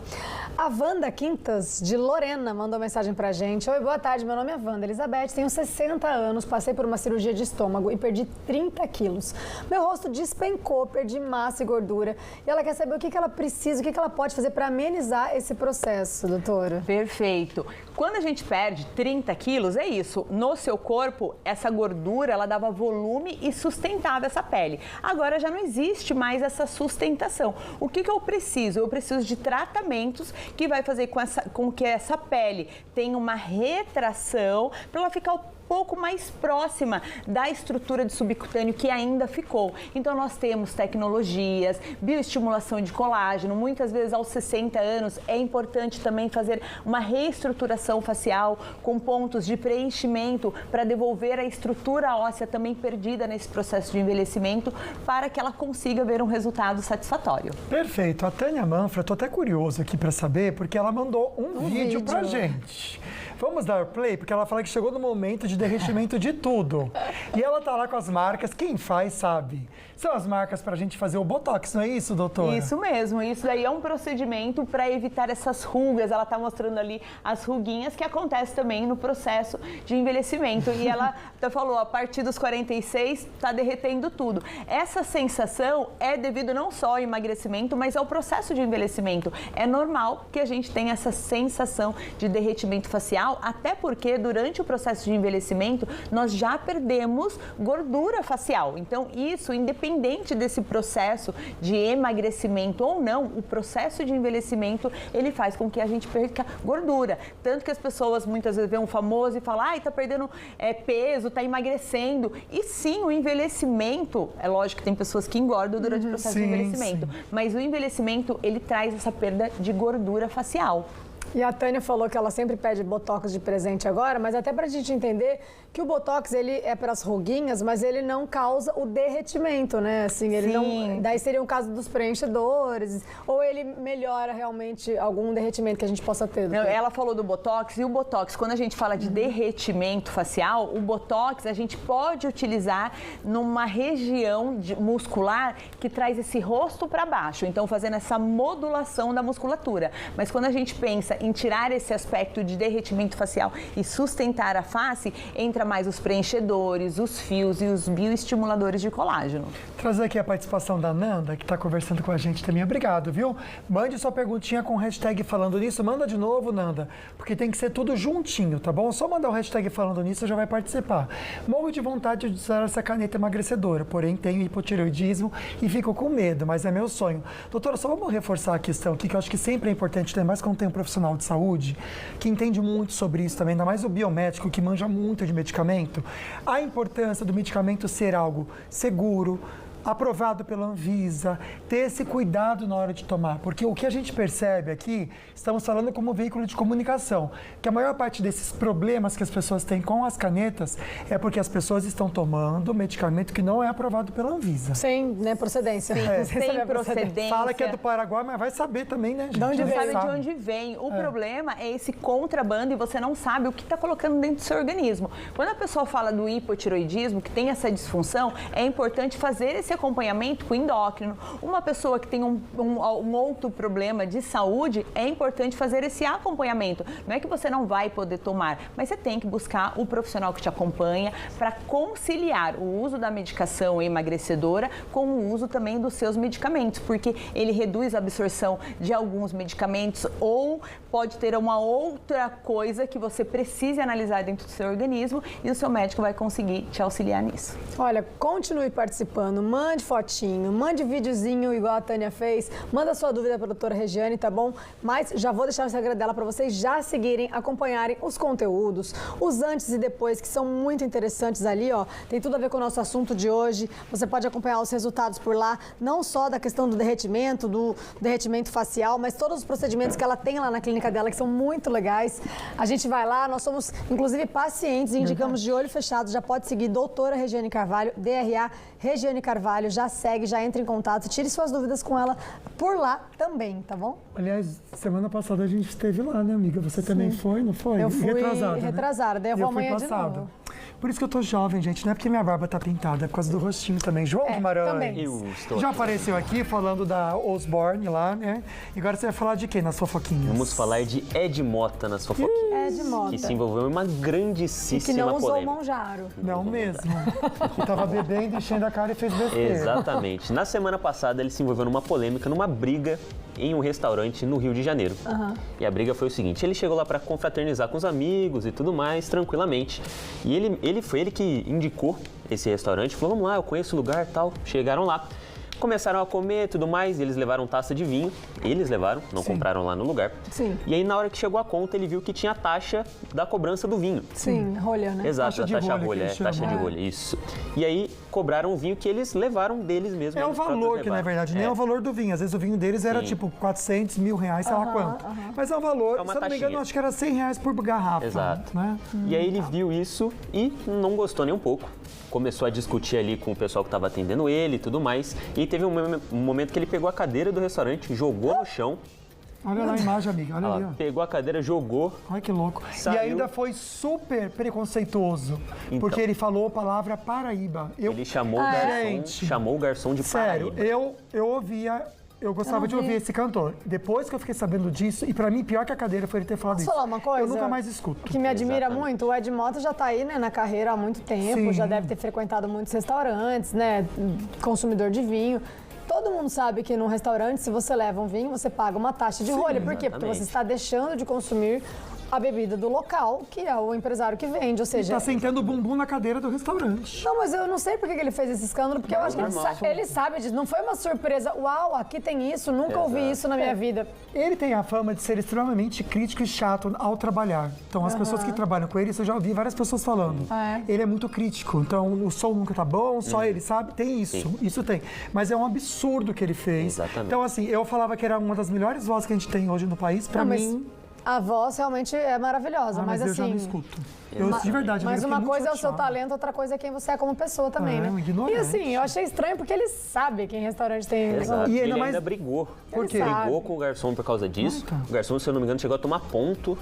[SPEAKER 2] A Wanda Quintas, de Lorena, mandou mensagem pra gente. Oi, boa tarde, meu nome é Wanda Elizabeth, tenho 60 anos, passei por uma cirurgia de estômago e perdi 30 quilos. Meu rosto despencou, perdi massa e gordura. E ela quer saber o que ela precisa, o que ela pode fazer para amenizar esse processo, doutora.
[SPEAKER 4] Perfeito. Quando a gente perde 30 quilos, é isso. No seu corpo, essa gordura, ela dava volume e sustentava essa pele. Agora já não existe mais essa sustentação. O que eu preciso? Eu preciso de tratamentos que vai fazer com que essa pele tenha uma retração para ela ficar pouco mais próxima da estrutura de subcutâneo que ainda ficou. Então nós temos tecnologias, bioestimulação de colágeno, muitas vezes aos 60 anos é importante também fazer uma reestruturação facial com pontos de preenchimento para devolver a estrutura óssea também perdida nesse processo de envelhecimento para que ela consiga ver um resultado satisfatório.
[SPEAKER 1] Perfeito. A Tânia Manfra, tô até curioso aqui para saber, porque ela mandou um vídeo pra gente. Vamos dar play, porque ela fala que chegou no momento de derretimento de tudo. E ela tá lá com as marcas, quem faz sabe. São as marcas pra gente fazer o Botox, não é isso, doutora?
[SPEAKER 4] Isso mesmo, isso daí é um procedimento para evitar essas rugas. Ela tá mostrando ali as ruguinhas que acontecem também no processo de envelhecimento. E ela até falou, a partir dos 46 tá derretendo tudo. Essa sensação é devido não só ao emagrecimento, mas ao processo de envelhecimento. É normal que a gente tenha essa sensação de derretimento facial, até porque durante o processo de envelhecimento nós já perdemos gordura facial. Então isso, independente desse processo de emagrecimento ou não, o processo de envelhecimento ele faz com que a gente perca gordura. Tanto que as pessoas muitas vezes veem um famoso e falam, ai, tá perdendo peso, tá emagrecendo. E sim, o envelhecimento, é lógico que tem pessoas que engordam durante o processo de envelhecimento, mas o envelhecimento ele traz essa perda de gordura facial.
[SPEAKER 2] E a Tânia falou que ela sempre pede Botox de presente agora, mas até pra gente entender que o Botox, ele é para as ruguinhas, mas ele não causa o derretimento, né? Assim, ele não... Daí seria o caso dos preenchedores, ou ele melhora realmente algum derretimento que a gente possa ter?
[SPEAKER 4] Não, ela falou do Botox, e o Botox, quando a gente fala de derretimento facial, o Botox a gente pode utilizar numa região muscular que traz esse rosto para baixo, então fazendo essa modulação da musculatura. Mas quando a gente pensa em tirar esse aspecto de derretimento facial e sustentar a face, entra mais os preenchedores, os fios e os bioestimuladores de colágeno.
[SPEAKER 1] Trazer aqui a participação da Nanda, que está conversando com a gente também. Obrigado, viu? Mande sua perguntinha com o hashtag falando nisso. Manda de novo, Nanda, porque tem que ser tudo juntinho, tá bom? Só mandar o hashtag falando nisso, já vai participar. Morro de vontade de usar essa caneta emagrecedora, porém tenho hipotireoidismo e fico com medo, mas é meu sonho. Doutora, só vamos reforçar a questão aqui, que eu acho que sempre é importante, ainda mais quando tem um profissional de saúde, que entende muito sobre isso também, ainda mais o biomédico, que manja muito de medicamento, a importância do medicamento ser algo seguro, aprovado pela Anvisa, ter esse cuidado na hora de tomar, porque o que a gente percebe aqui, estamos falando como veículo de comunicação, que a maior parte desses problemas que as pessoas têm com as canetas é porque as pessoas estão tomando medicamento que não é aprovado pela Anvisa.
[SPEAKER 2] Sem, né, procedência.
[SPEAKER 4] Sem procedência.
[SPEAKER 1] Fala que é do Paraguai, mas vai saber também, né, gente?
[SPEAKER 4] De onde vem? De onde vem. O problema é esse contrabando e você não sabe o que está colocando dentro do seu organismo. Quando a pessoa fala do hipotireoidismo, que tem essa disfunção, é importante fazer esse acompanhamento com o endócrino. Uma pessoa que tem um outro problema de saúde, é importante fazer esse acompanhamento. Não é que você não vai poder tomar, mas você tem que buscar o profissional que te acompanha para conciliar o uso da medicação emagrecedora com o uso também dos seus medicamentos, porque ele reduz a absorção de alguns medicamentos ou pode ter uma outra coisa que você precise analisar dentro do seu organismo e o seu médico vai conseguir te auxiliar nisso.
[SPEAKER 2] Olha, continue participando, mande fotinho, mande videozinho igual a Tânia fez, manda sua dúvida para a doutora Regiane, tá bom? Mas já vou deixar o Instagram dela para vocês já seguirem, acompanharem os conteúdos, os antes e depois, que são muito interessantes ali, ó. Tem tudo a ver com o nosso assunto de hoje. Você pode acompanhar os resultados por lá, não só da questão do derretimento facial, mas todos os procedimentos que ela tem lá na clínica dela, que são muito legais. A gente vai lá, nós somos, inclusive, pacientes, indicamos de olho fechado, já pode seguir doutora Regiane Carvalho, DRA Regiane Carvalho, já segue, já entra em contato, tire suas dúvidas com ela por lá também, tá bom?
[SPEAKER 1] Aliás, semana passada a gente esteve lá, né, amiga? Você também foi, não foi?
[SPEAKER 2] Eu fui
[SPEAKER 1] retrasada,
[SPEAKER 2] daí eu vou amanhã de novo.
[SPEAKER 1] Por isso que eu tô jovem, gente. Não é porque minha barba tá pintada, é por causa do rostinho também. João Guimarães.
[SPEAKER 2] Também.
[SPEAKER 1] Já apareceu aqui falando da Osborne lá, né? E agora você vai falar de quem nas fofoquinhas?
[SPEAKER 5] Vamos falar de Ed Mota nas fofoquinhas.
[SPEAKER 2] Ed Mota.
[SPEAKER 5] Que se envolveu em uma grandíssima polêmica.
[SPEAKER 2] Que não usou o Monjaro.
[SPEAKER 1] Não mesmo. Que tava bebendo, enchendo a cara e fez besteira.
[SPEAKER 5] Exatamente. Na semana passada, ele se envolveu numa polêmica, numa briga em um restaurante no Rio de Janeiro. E a briga foi o seguinte, ele chegou lá para confraternizar com os amigos e tudo mais, tranquilamente. E foi ele que indicou esse restaurante, falou, vamos lá, eu conheço o lugar e tal. Chegaram lá, começaram a comer e tudo mais, eles levaram taça de vinho, não compraram lá no lugar.
[SPEAKER 2] Sim.
[SPEAKER 5] E aí, na hora que chegou a conta, ele viu que tinha a taxa da cobrança do vinho.
[SPEAKER 2] Sim, rolha, né?
[SPEAKER 5] Exato, taxa de rolha, taxa de rolha, isso. E aí, cobraram o vinho que eles levaram deles mesmos.
[SPEAKER 1] É o valor que, na verdade, nem é o valor do vinho. Às vezes o vinho deles era tipo 400, R$1.000, sei lá quanto. Mas é um valor, se eu não me engano, acho que era R$100 por garrafa.
[SPEAKER 5] Exato.
[SPEAKER 1] Né?
[SPEAKER 5] E aí ele viu isso e não gostou nem um pouco. Começou a discutir ali com o pessoal que estava atendendo ele e tudo mais. E teve um momento que ele pegou a cadeira do restaurante, jogou no chão.
[SPEAKER 1] Olha lá a imagem, amiga, olha ali. Ó.
[SPEAKER 5] Pegou a cadeira, jogou.
[SPEAKER 1] Ai, que louco.
[SPEAKER 5] Saiu.
[SPEAKER 1] E ainda foi super preconceituoso, porque ele falou a palavra Paraíba.
[SPEAKER 5] Ele chamou o garçom de
[SPEAKER 1] Paraíba. Sério, eu ouvia... Eu gostava de ouvir esse cantor. Depois que eu fiquei sabendo disso, e pra mim, pior que a cadeira foi ele ter falado isso.
[SPEAKER 2] Posso falar uma coisa?
[SPEAKER 1] Eu nunca mais escuto.
[SPEAKER 2] O que me admira muito, o Ed Mota já tá aí, né, na carreira há muito tempo, já deve ter frequentado muitos restaurantes, né, consumidor de vinho. Todo mundo sabe que num restaurante, se você leva um vinho, você paga uma taxa de rolha. Por quê? Porque você está deixando de consumir a bebida do local, que é o empresário que vende, ou seja...
[SPEAKER 1] Ele tá sentando o bumbum na cadeira do restaurante.
[SPEAKER 2] Não, mas eu não sei por que ele fez esse escândalo, porque eu acho que ele sabe disso. Não foi uma surpresa, uau, aqui tem isso, nunca ouvi isso na minha vida.
[SPEAKER 1] Ele tem a fama de ser extremamente crítico e chato ao trabalhar. Então, as pessoas que trabalham com ele, eu já ouvi várias pessoas falando. Ele é muito crítico, então o som nunca tá bom, só ele sabe. Tem isso, isso tem. Mas é um absurdo que ele fez.
[SPEAKER 5] Exatamente.
[SPEAKER 1] Então, assim, eu falava que era uma das melhores vozes que a gente tem hoje no país. Pra mim...
[SPEAKER 2] A voz realmente é maravilhosa, mas
[SPEAKER 1] eu
[SPEAKER 2] assim...
[SPEAKER 1] já não escuto. Eu, de verdade,
[SPEAKER 2] mas
[SPEAKER 1] eu
[SPEAKER 2] uma
[SPEAKER 1] fiquei
[SPEAKER 2] coisa é
[SPEAKER 1] muito
[SPEAKER 2] o seu
[SPEAKER 1] chateado.
[SPEAKER 2] talento, outra coisa é quem você é como pessoa também, né?
[SPEAKER 1] ignorante.
[SPEAKER 2] E assim, eu achei estranho porque ele sabe que em restaurante tem...
[SPEAKER 5] Exato.
[SPEAKER 1] E
[SPEAKER 5] E
[SPEAKER 1] ainda
[SPEAKER 5] ele
[SPEAKER 1] mais-
[SPEAKER 5] ainda brigou.
[SPEAKER 2] Por quê?
[SPEAKER 5] Brigou com o garçom por causa disso. O garçom, se eu não me engano, chegou a tomar ponto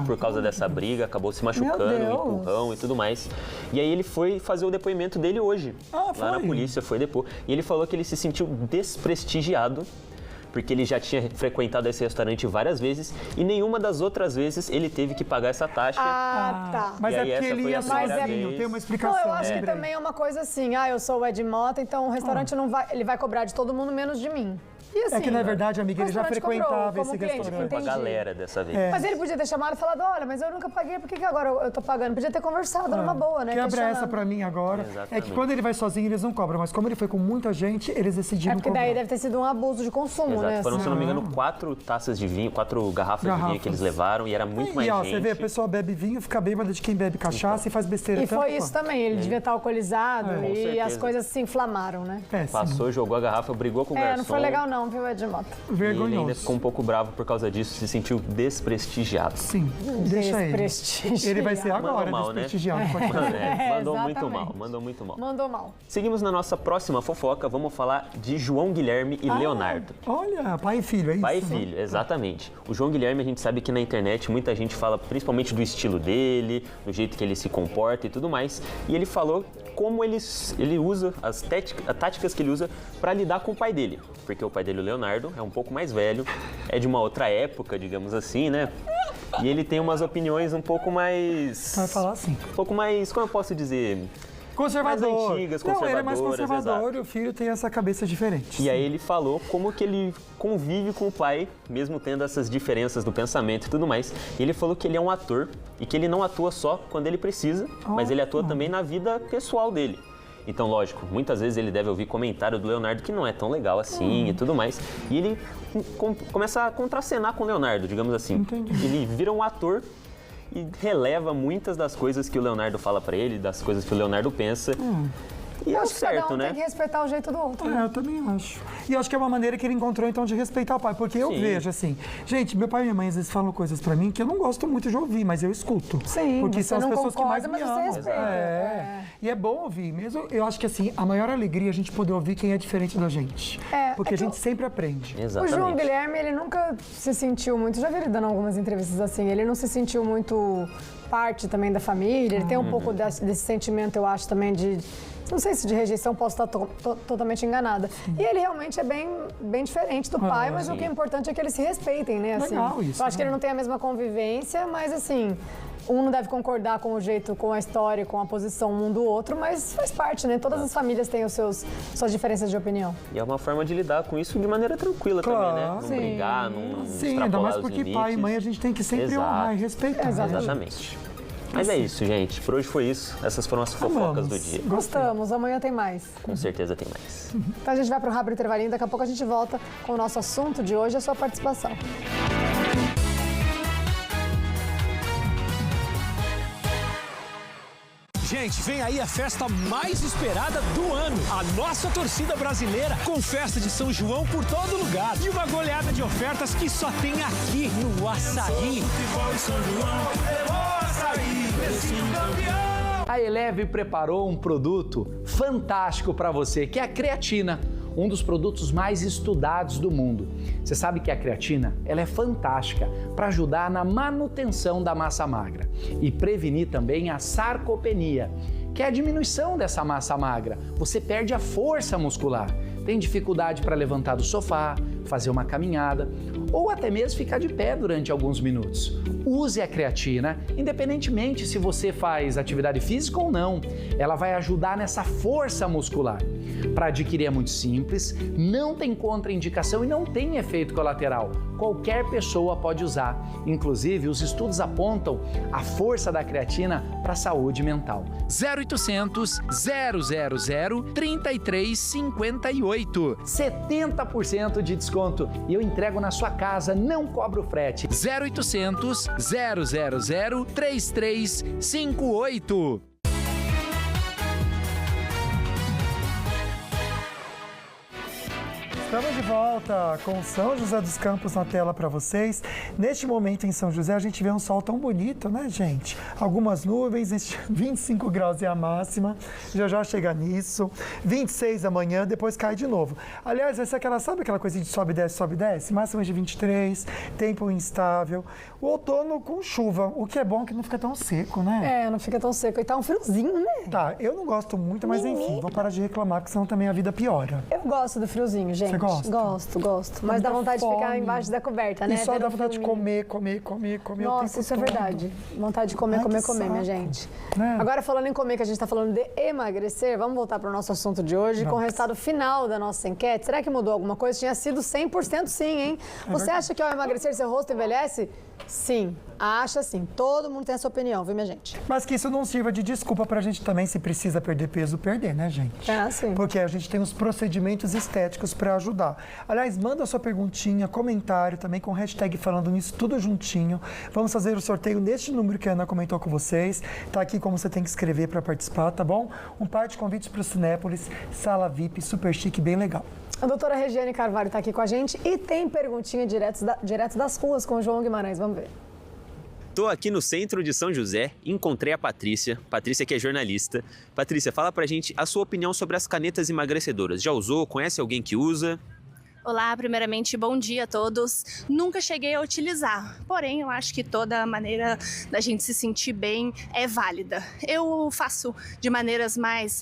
[SPEAKER 5] por causa dessa briga, acabou se machucando,
[SPEAKER 2] Deus.
[SPEAKER 5] um empurrão e tudo mais. E aí ele foi fazer o depoimento dele hoje. Lá na polícia, foi depor. E ele falou que ele se sentiu desprestigiado, porque ele já tinha frequentado esse restaurante várias vezes e nenhuma das outras vezes ele teve que pagar essa taxa.
[SPEAKER 2] Tá.
[SPEAKER 1] Mas
[SPEAKER 5] E
[SPEAKER 1] é
[SPEAKER 5] aí
[SPEAKER 1] porque
[SPEAKER 5] essa
[SPEAKER 1] ele
[SPEAKER 5] foi a
[SPEAKER 1] ia
[SPEAKER 5] primeira
[SPEAKER 1] sozinho,
[SPEAKER 5] vez.
[SPEAKER 1] tem uma explicação.
[SPEAKER 2] Não, eu acho que
[SPEAKER 1] lembrei.
[SPEAKER 2] também é uma coisa assim, eu sou o Ed Mota, então o restaurante não vai, ele vai cobrar de todo mundo menos de mim. E assim,
[SPEAKER 1] É que, na verdade, amiga,
[SPEAKER 2] o
[SPEAKER 1] ele já
[SPEAKER 2] restaurante cobrou
[SPEAKER 1] frequentava
[SPEAKER 2] como
[SPEAKER 1] esse
[SPEAKER 2] cliente,
[SPEAKER 1] restaurante.
[SPEAKER 5] Foi pra
[SPEAKER 2] entendi.
[SPEAKER 5] galera dessa vez.
[SPEAKER 2] Mas ele podia ter chamado e falado, olha, mas eu nunca paguei, por que agora eu tô pagando? Podia ter conversado numa boa, né?
[SPEAKER 1] Quebra essa
[SPEAKER 2] questionando.
[SPEAKER 1] pra mim agora. É
[SPEAKER 5] Exatamente.
[SPEAKER 1] que quando ele vai sozinho, eles não cobram. Mas como ele foi com muita gente, eles decidiram
[SPEAKER 2] É porque
[SPEAKER 1] cobrar.
[SPEAKER 2] daí deve ter sido um abuso de consumo,
[SPEAKER 5] Exato.
[SPEAKER 2] né?
[SPEAKER 5] Foram, se
[SPEAKER 2] assim.
[SPEAKER 5] eu não me engano, 4 taças de vinho, 4 garrafas de vinho que eles levaram e era muito mais
[SPEAKER 1] E ó,
[SPEAKER 5] gente.
[SPEAKER 1] você vê, a pessoa bebe vinho, fica bêbada de quem bebe cachaça e faz besteira
[SPEAKER 2] E
[SPEAKER 1] tanto
[SPEAKER 2] foi isso
[SPEAKER 1] quanto.
[SPEAKER 2] também, ele devia estar alcoolizado
[SPEAKER 5] Com
[SPEAKER 2] e
[SPEAKER 5] certeza.
[SPEAKER 2] as coisas se inflamaram, né?
[SPEAKER 5] Passou, jogou a garrafa, brigou com o garçom.
[SPEAKER 2] Não foi legal não, viu, Ed Mota?
[SPEAKER 5] E ele ainda ficou um pouco bravo por causa disso, se sentiu desprestigiado.
[SPEAKER 1] Sim, deixa ele.
[SPEAKER 2] Desprestigiado.
[SPEAKER 1] Ele vai ser agora
[SPEAKER 5] Mandou mal, né?
[SPEAKER 1] desprestigiado. pode falar.
[SPEAKER 5] Mandou muito
[SPEAKER 2] exatamente.
[SPEAKER 5] mal, mandou muito mal.
[SPEAKER 2] Mandou mal.
[SPEAKER 5] Seguimos na nossa próxima fofoca, vamos falar de João Guilherme e Leonardo.
[SPEAKER 1] Olha, pai e filho, é isso?
[SPEAKER 5] Pai e
[SPEAKER 1] né?
[SPEAKER 5] filho, exatamente. O João Guilherme, a gente sabe que na internet muita gente fala principalmente do estilo dele, do jeito que ele se comporta e tudo mais. E ele falou como ele usa, as táticas que ele usa para lidar com o pai dele. Porque o pai dele, o Leonardo, é um pouco mais velho, é de uma outra época, digamos assim, né? E ele tem umas opiniões um pouco mais...
[SPEAKER 1] Vai falar assim.
[SPEAKER 5] Um pouco mais, como eu posso dizer...
[SPEAKER 1] Conservador.
[SPEAKER 5] Mais antigas,
[SPEAKER 1] Não, ele é mais
[SPEAKER 5] conservadoras,
[SPEAKER 1] conservador
[SPEAKER 5] exato.
[SPEAKER 1] e o filho tem essa cabeça diferente.
[SPEAKER 5] E aí ele falou como que ele convive com o pai, mesmo tendo essas diferenças do pensamento e tudo mais. E ele falou que ele é um ator e que ele não atua só quando ele precisa, mas ele atua também na vida pessoal dele. Então, lógico, muitas vezes ele deve ouvir comentário do Leonardo que não é tão legal assim e tudo mais. E ele começa a contracenar com o Leonardo, digamos assim.
[SPEAKER 1] Entendi.
[SPEAKER 5] Ele vira um ator e releva muitas das coisas que o Leonardo fala pra ele, das coisas que o Leonardo pensa. E
[SPEAKER 2] Eu
[SPEAKER 5] é o
[SPEAKER 2] acho que cada
[SPEAKER 5] certo,
[SPEAKER 2] um
[SPEAKER 5] né?
[SPEAKER 2] tem que respeitar o jeito do outro. né?
[SPEAKER 1] Eu também acho. E eu acho que é uma maneira que ele encontrou, então, de respeitar o pai. Porque eu
[SPEAKER 5] Sim.
[SPEAKER 1] vejo, assim... Gente, meu pai e minha mãe, às vezes, falam coisas pra mim que eu não gosto muito de ouvir, mas eu escuto.
[SPEAKER 2] Sim,
[SPEAKER 1] porque
[SPEAKER 2] você
[SPEAKER 1] são as
[SPEAKER 2] não
[SPEAKER 1] pessoas que mais
[SPEAKER 2] concorda,
[SPEAKER 1] me
[SPEAKER 2] mas você
[SPEAKER 1] amam.
[SPEAKER 2] respeita.
[SPEAKER 1] E é bom ouvir. Mesmo, eu acho que, assim, a maior alegria é a gente poder ouvir quem é diferente da gente. Porque a gente sempre aprende.
[SPEAKER 2] O João Guilherme, ele nunca se sentiu muito... Já vi ele dando algumas entrevistas assim. Ele não se sentiu muito parte também da família. Ele tem um pouco desse sentimento, eu acho, também de... Não sei se de rejeição, posso estar totalmente enganada. E ele realmente é bem diferente do pai, mas o que é importante é que eles se respeitem, né? Assim,
[SPEAKER 1] Legal isso,
[SPEAKER 2] eu acho que
[SPEAKER 1] né?
[SPEAKER 2] ele não tem a mesma convivência, mas assim... Um não deve concordar com o jeito, com a história, com a posição um do outro, mas faz parte, né? Todas as famílias têm suas diferenças de opinião.
[SPEAKER 5] E é uma forma de lidar com isso de maneira tranquila também, né? Não
[SPEAKER 2] Sim.
[SPEAKER 5] brigar, não
[SPEAKER 1] Sim,
[SPEAKER 5] extrapolar
[SPEAKER 1] ainda mais
[SPEAKER 5] os
[SPEAKER 1] porque
[SPEAKER 5] limites.
[SPEAKER 1] pai e mãe a gente tem que sempre
[SPEAKER 5] Exato.
[SPEAKER 1] honrar e respeitar.
[SPEAKER 5] Exatamente. Mas é isso, gente. Por hoje foi isso. Essas foram as fofocas do dia.
[SPEAKER 2] Gostamos, amanhã tem mais.
[SPEAKER 5] Com certeza tem mais.
[SPEAKER 2] Então a gente vai para o rápido intervalinho, daqui a pouco a gente volta com o nosso assunto de hoje, a sua participação.
[SPEAKER 7] Gente, vem aí a festa mais esperada do ano. A nossa torcida brasileira com festa de São João por todo lugar. E uma goleada de ofertas que só tem aqui no Açaí.
[SPEAKER 17] A Eleve preparou um produto fantástico para você, que é a creatina, um dos produtos mais estudados do mundo. Você sabe que a creatina, ela é fantástica para ajudar na manutenção da massa magra e prevenir também a sarcopenia, que é a diminuição dessa massa magra. Você perde a força muscular, tem dificuldade para levantar do sofá, fazer uma caminhada ou até mesmo ficar de pé durante alguns minutos. Use a creatina, independentemente se você faz atividade física ou não. Ela vai ajudar nessa força muscular. Para adquirir é muito simples, não tem contraindicação e não tem efeito colateral. Qualquer pessoa pode usar. Inclusive, os estudos apontam a força da creatina para a saúde mental.
[SPEAKER 9] 0800 000 3358.
[SPEAKER 17] 70% de desconto e eu entrego na sua casa, não cobro frete.
[SPEAKER 9] 0800 000 3358.
[SPEAKER 1] Estamos de volta com São José dos Campos na tela para vocês. Neste momento em São José a gente vê um sol tão bonito, né, gente? Algumas nuvens, 25 graus é a máxima, já chega nisso. 26 amanhã, depois cai de novo. Aliás, sabe aquela coisa de sobe e desce? Máxima de 23, tempo instável. O outono com chuva, o que é bom que não fica tão seco, né?
[SPEAKER 2] Não fica tão seco. E tá um friozinho, né?
[SPEAKER 1] Tá, eu não gosto muito, mas enfim, vou parar de reclamar, porque senão também a vida piora.
[SPEAKER 2] Eu gosto do friozinho, gente.
[SPEAKER 1] Você gosta?
[SPEAKER 2] Gosto. Mas dá vontade de ficar embaixo da coberta, né?
[SPEAKER 1] E só dá vontade de comer.
[SPEAKER 2] Nossa, isso é verdade. Vontade de comer, minha gente.
[SPEAKER 1] Né?
[SPEAKER 2] Agora, falando em comer, que a gente tá falando de emagrecer, vamos voltar para o nosso assunto de hoje, com o resultado final da nossa enquete. Será que mudou alguma coisa? Tinha sido 100% sim, hein? Você acha que ao emagrecer seu rosto envelhece? Sim, acha sim. Todo mundo tem essa opinião, viu, minha gente?
[SPEAKER 1] Mas que isso não sirva de desculpa pra gente também, se precisa perder peso, perder, né, gente?
[SPEAKER 2] Sim.
[SPEAKER 1] Porque a gente tem os procedimentos estéticos pra ajudar. Aliás, manda sua perguntinha, comentário também com hashtag falando nisso, tudo juntinho. Vamos fazer o sorteio neste número que a Ana comentou com vocês. Tá aqui como você tem que escrever pra participar, tá bom? Um par de convites pro Cinépolis, sala VIP, super chique, bem legal.
[SPEAKER 2] A doutora Regiane Carvalho está aqui com a gente e tem perguntinha direto das ruas com o João Guimarães. Vamos ver.
[SPEAKER 5] Tô aqui no centro de São José, encontrei a Patrícia que é jornalista. Patrícia, fala pra gente a sua opinião sobre as canetas emagrecedoras. Já usou? Conhece alguém que usa?
[SPEAKER 18] Olá, primeiramente, bom dia a todos. Nunca cheguei a utilizar, porém eu acho que toda maneira da gente se sentir bem é válida. Eu faço de maneiras mais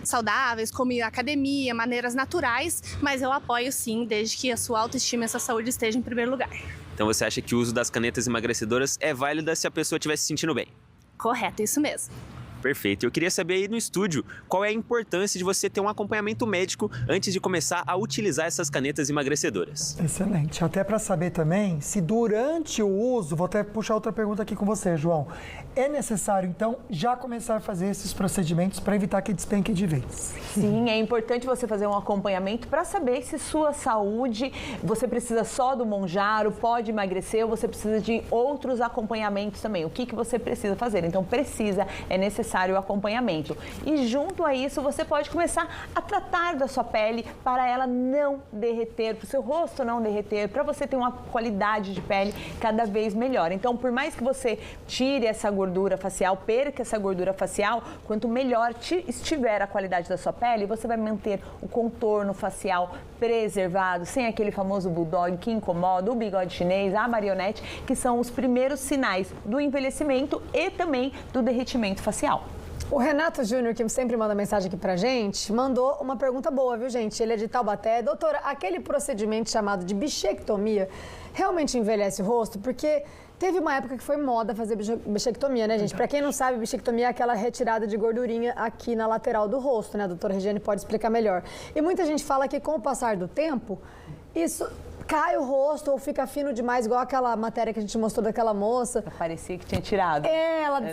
[SPEAKER 18] saudáveis, como ir à academia, maneiras naturais, mas eu apoio sim, desde que a sua autoestima e a sua saúde estejam em primeiro lugar.
[SPEAKER 5] Então você acha que o uso das canetas emagrecedoras é válida se a pessoa estiver se sentindo bem?
[SPEAKER 18] Correto, isso mesmo.
[SPEAKER 5] Perfeito. Eu queria saber aí no estúdio qual é a importância de você ter um acompanhamento médico antes de começar a utilizar essas canetas emagrecedoras.
[SPEAKER 1] Excelente. Até para saber também se durante o uso, vou até puxar outra pergunta aqui com você, João, é necessário então já começar a fazer esses procedimentos para evitar que despenque de vez?
[SPEAKER 4] Sim, é importante você fazer um acompanhamento para saber se sua saúde, você precisa só do Monjaro, pode emagrecer ou você precisa de outros acompanhamentos também. O que você precisa fazer? Então é necessário o acompanhamento. E junto a isso, você pode começar a tratar da sua pele para ela não derreter, para o seu rosto não derreter, para você ter uma qualidade de pele cada vez melhor. Então, por mais que você tire essa gordura facial, perca essa gordura facial, quanto melhor estiver a qualidade da sua pele, você vai manter o contorno facial preservado, sem aquele famoso bulldog que incomoda, o bigode chinês, a marionete, que são os primeiros sinais do envelhecimento e também do derretimento facial.
[SPEAKER 2] O Renato Júnior, que sempre manda mensagem aqui pra gente, mandou uma pergunta boa, viu, gente? Ele é de Taubaté. Doutora, aquele procedimento chamado de bichectomia realmente envelhece o rosto? Porque teve uma época que foi moda fazer bichectomia, né, gente? Pra quem não sabe, bichectomia é aquela retirada de gordurinha aqui na lateral do rosto, né? A doutora Regiane pode explicar melhor. E muita gente fala que com o passar do tempo, isso cai o rosto ou fica fino demais, igual aquela matéria que a gente mostrou daquela moça.
[SPEAKER 4] Parecia que tinha tirado.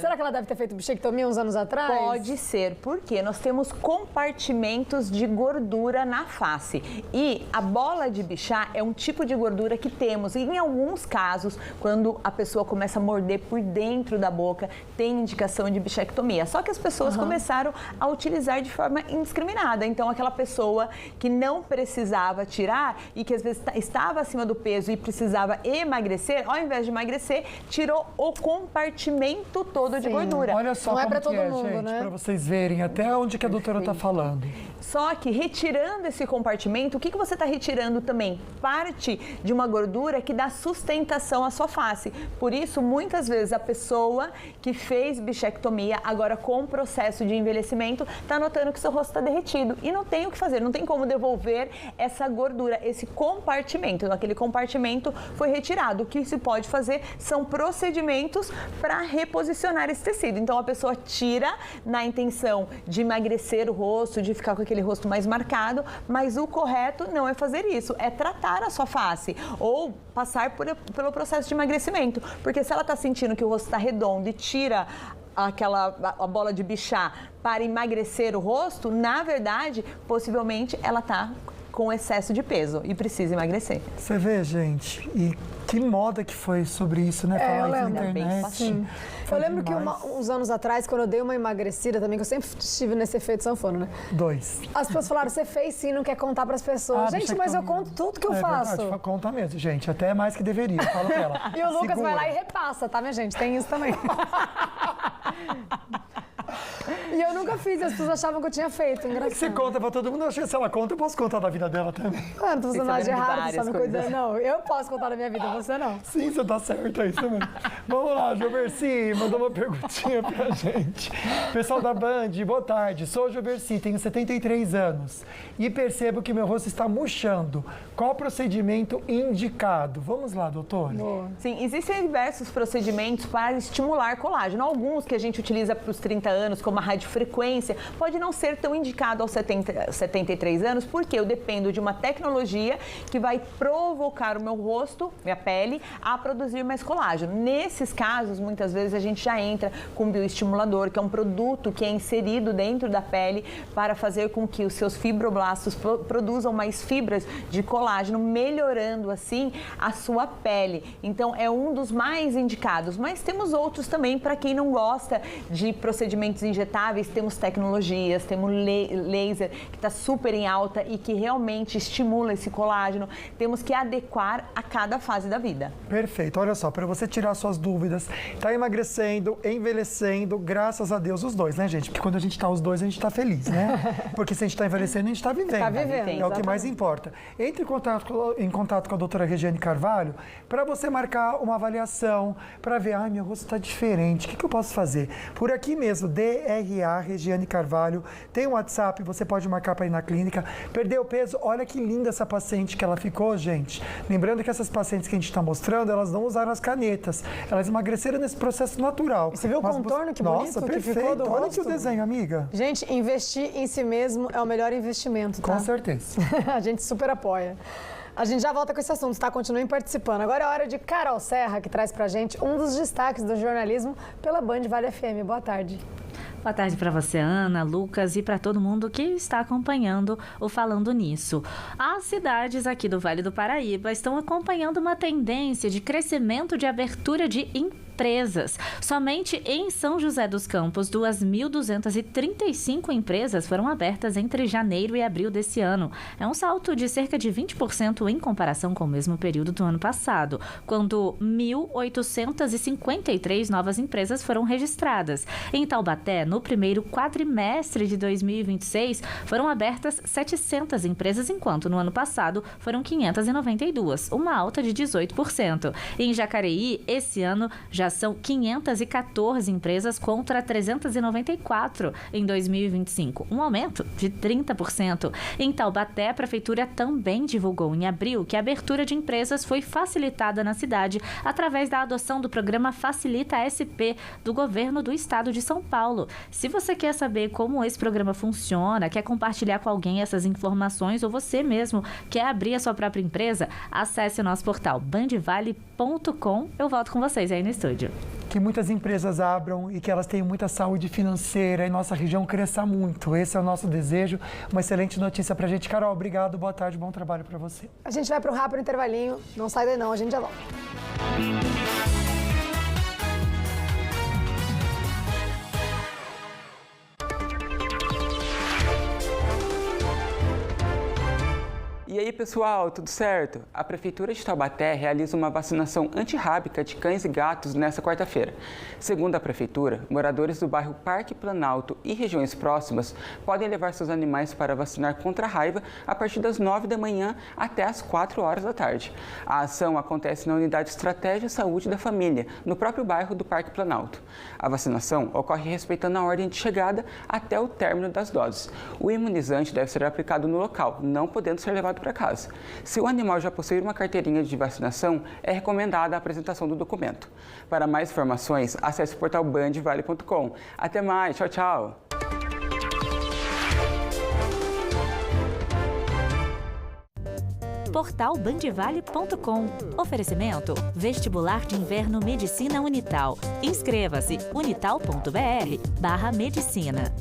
[SPEAKER 2] Será que ela deve ter feito bichectomia uns anos atrás?
[SPEAKER 4] Pode ser, porque nós temos compartimentos de gordura na face. E a bola de Bichat é um tipo de gordura que temos. E em alguns casos, quando a pessoa começa a morder por dentro da boca, tem indicação de bichectomia. Só que as pessoas começaram a utilizar de forma indiscriminada. Então, aquela pessoa que não precisava tirar e que às vezes estava acima do peso e precisava emagrecer, ao invés de emagrecer, tirou o compartimento todo de gordura.
[SPEAKER 1] Olha só, não é para todo mundo, gente, né? Para vocês verem até onde que a doutora está falando.
[SPEAKER 4] Só que retirando esse compartimento, o que você está retirando também? Parte de uma gordura que dá sustentação à sua face. Por isso, muitas vezes, a pessoa que fez bichectomia, agora com o processo de envelhecimento, está notando que seu rosto está derretido. E não tem o que fazer, não tem como devolver essa gordura, esse compartimento. Então, aquele compartimento foi retirado. O que se pode fazer são procedimentos para reposicionar esse tecido. Então, a pessoa tira na intenção de emagrecer o rosto, de ficar com aquele rosto mais marcado, mas o correto não é fazer isso, é tratar a sua face ou passar pelo processo de emagrecimento. Porque se ela está sentindo que o rosto está redondo e tira a bola de Bichat para emagrecer o rosto, na verdade, possivelmente ela está com excesso de peso e precisa emagrecer.
[SPEAKER 1] Você vê, gente, e que moda que foi sobre isso, né? Falar isso na internet.
[SPEAKER 2] Sim. Eu lembro que uns anos atrás, quando eu dei uma emagrecida também, que eu sempre estive nesse efeito sanfona, né?
[SPEAKER 1] 2.
[SPEAKER 2] As pessoas falaram, você fez sim, não quer contar pras pessoas. Gente, mas eu conto tudo que eu faço.
[SPEAKER 1] Verdade, conta mesmo, gente, até mais que deveria, fala pra ela.
[SPEAKER 2] E o Lucas vai lá e repassa, tá, minha gente? Tem isso também. E eu nunca fiz, as pessoas achavam que eu tinha feito, engraçado.
[SPEAKER 1] Você conta pra todo mundo, eu acho que se ela conta, eu posso contar da vida dela também.
[SPEAKER 2] Ah, não tô fazendo nada de errado, você tá me cuidando. Não, eu posso contar da minha vida, você não.
[SPEAKER 1] Sim, você tá certo, é isso mesmo. Vamos lá, Gilberci, mandou uma perguntinha pra gente. Pessoal da Band, boa tarde. Sou Gilberci, tenho 73 anos e percebo que meu rosto está murchando. Qual o procedimento indicado? Vamos lá, doutor.
[SPEAKER 4] Sim, existem diversos procedimentos para estimular colágeno. Alguns que a gente utiliza para os 30 anos, como a radiofrequência, pode não ser tão indicado aos 73 anos, porque eu dependo de uma tecnologia que vai provocar o meu rosto, minha pele, a produzir mais colágeno. Nesses casos, muitas vezes a gente já entra com bioestimulador, que é um produto que é inserido dentro da pele para fazer com que os seus fibroblastos produzam mais fibras de colágeno, melhorando assim a sua pele. Então é um dos mais indicados, mas temos outros também para quem não gosta de procedimentos injetáveis. Temos tecnologias, temos laser que está super em alta e que realmente estimula esse colágeno. Temos que adequar a cada fase da vida.
[SPEAKER 1] Perfeito, olha só, para você tirar suas dúvidas, tá emagrecendo, envelhecendo, graças a Deus os dois, né, gente? Porque quando a gente tá os dois, a gente tá feliz, né? Porque se a gente tá envelhecendo, a gente tá vivendo.
[SPEAKER 2] Tá vivendo,
[SPEAKER 1] é o que mais importa. Entre em contato com a doutora Regiane Carvalho para você marcar uma avaliação, para ver, meu rosto está diferente, o que eu posso fazer? Por aqui mesmo, DRA Regiane Carvalho, tem um WhatsApp, você pode marcar para ir na clínica. Perdeu peso, olha que linda essa paciente que ela ficou, gente. Lembrando que essas pacientes que a gente está mostrando, elas não usaram as canetas, elas emagreceram nesse processo natural.
[SPEAKER 2] E você viu o contorno que bonito?
[SPEAKER 1] Nossa,
[SPEAKER 2] que
[SPEAKER 1] perfeito,
[SPEAKER 2] ficou do
[SPEAKER 1] olha
[SPEAKER 2] rosto?
[SPEAKER 1] aqui o desenho, amiga.
[SPEAKER 2] Gente, investir em si mesmo é o melhor investimento, tá?
[SPEAKER 1] Com certeza.
[SPEAKER 2] A gente super apoia. A gente já volta com esse assunto, tá? Continuem participando. Agora é hora de Carol Serra, que traz pra gente um dos destaques do jornalismo pela Band Vale FM. Boa tarde.
[SPEAKER 6] Boa tarde para você, Ana, Lucas, e para todo mundo que está acompanhando o Falando Nisso. As cidades aqui do Vale do Paraíba estão acompanhando uma tendência de crescimento de abertura de empresas. Somente em São José dos Campos, 2.235 empresas foram abertas entre janeiro e abril desse ano. É um salto de cerca de 20% em comparação com o mesmo período do ano passado, quando 1.853 novas empresas foram registradas. Em Taubaté, no primeiro quadrimestre de 2026, foram abertas 700 empresas, enquanto no ano passado foram 592, uma alta de 18%. Em Jacareí, esse ano já são 514 empresas contra 394 em 2025, um aumento de 30%. Em Taubaté, a prefeitura também divulgou em abril que a abertura de empresas foi facilitada na cidade através da adoção do programa Facilita SP do governo do estado de São Paulo. Se você quer saber como esse programa funciona, quer compartilhar com alguém essas informações ou você mesmo quer abrir a sua própria empresa, acesse o nosso portal bandvale.com. Eu volto com vocês aí no estúdio.
[SPEAKER 1] Que muitas empresas abram e que elas tenham muita saúde financeira e nossa região cresça muito. Esse é o nosso desejo. Uma excelente notícia pra gente. Carol, obrigado, boa tarde, bom trabalho pra você.
[SPEAKER 2] A gente vai para um rápido intervalinho. Não sai daí não, a gente já volta.
[SPEAKER 19] E aí, pessoal, tudo certo? A Prefeitura de Taubaté realiza uma vacinação antirrábica de cães e gatos nesta quarta-feira. Segundo a Prefeitura, moradores do bairro Parque Planalto e regiões próximas podem levar seus animais para vacinar contra a raiva a partir das 9 da manhã até as 4 horas da tarde. A ação acontece na Unidade Estratégia Saúde da Família, no próprio bairro do Parque Planalto. A vacinação ocorre respeitando a ordem de chegada até o término das doses. O imunizante deve ser aplicado no local, não podendo ser levado para casa. Se o animal já possuir uma carteirinha de vacinação, é recomendada a apresentação do documento. Para mais informações, acesse o portal bandvale.com. Até mais, tchau, tchau!
[SPEAKER 6] Portal bandvale.com. Oferecimento: Vestibular de Inverno Medicina Unital. Inscreva-se unital.br/medicina.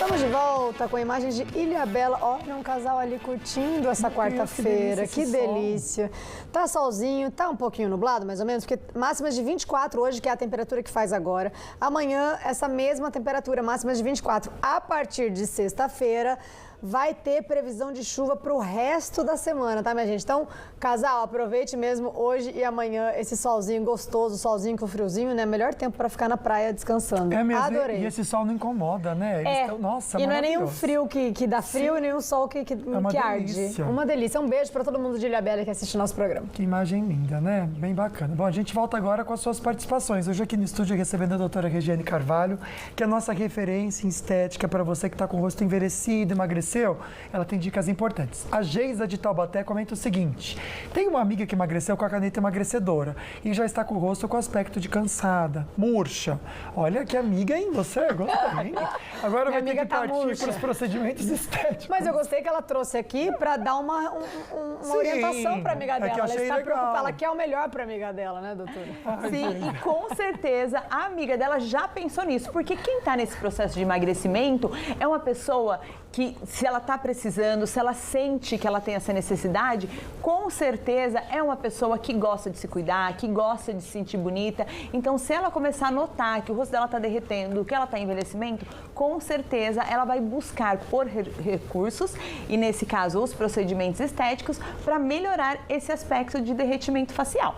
[SPEAKER 2] Estamos de volta com imagens de Ilhabela. Olha, um casal ali curtindo essa quarta-feira. Que delícia. Tá solzinho, tá um pouquinho nublado, mais ou menos, porque máximas de 24 hoje, que é a temperatura que faz agora. Amanhã, essa mesma temperatura, máximas de 24. A partir de sexta-feira, vai ter previsão de chuva para o resto da semana, tá, minha gente? Então, casal, aproveite mesmo hoje e amanhã esse solzinho gostoso, solzinho com friozinho, né? Melhor tempo para ficar na praia descansando.
[SPEAKER 1] É mesmo,
[SPEAKER 2] adorei.
[SPEAKER 1] E esse sol não incomoda, né? Nossa,
[SPEAKER 2] e não é nenhum frio que dá frio e nenhum sol que arde. Uma delícia. Um beijo para todo mundo de Ilhabela que assiste nosso programa.
[SPEAKER 1] Que imagem linda, né? Bem bacana. Bom, a gente volta agora com as suas participações. Hoje aqui no estúdio recebendo a doutora Regiane Carvalho, que é a nossa referência em estética para você que está com o rosto envelhecido, emagreceu. Ela tem dicas importantes. A Geisa de Taubaté comenta o seguinte: tem uma amiga que emagreceu com a caneta emagrecedora e já está com o rosto com aspecto de cansada, murcha. Olha que amiga, hein? Você gostei, hein? Agora vai ter que partir para os procedimentos estéticos.
[SPEAKER 2] Mas eu gostei que ela trouxe aqui para dar uma orientação para a amiga dela. Ela está preocupada, ela quer o melhor para a amiga dela, né, doutora?
[SPEAKER 4] Sim, e com certeza a amiga dela já pensou nisso, porque quem está nesse processo de emagrecimento é uma pessoa que, se ela está precisando, se ela sente que ela tem essa necessidade, com certeza é uma pessoa que gosta de se cuidar, que gosta de se sentir bonita. Então, se ela começar a notar que o rosto dela está derretendo, que ela está em envelhecimento, com certeza ela vai buscar por recursos, e nesse caso os procedimentos estéticos, para melhorar esse aspecto de derretimento facial.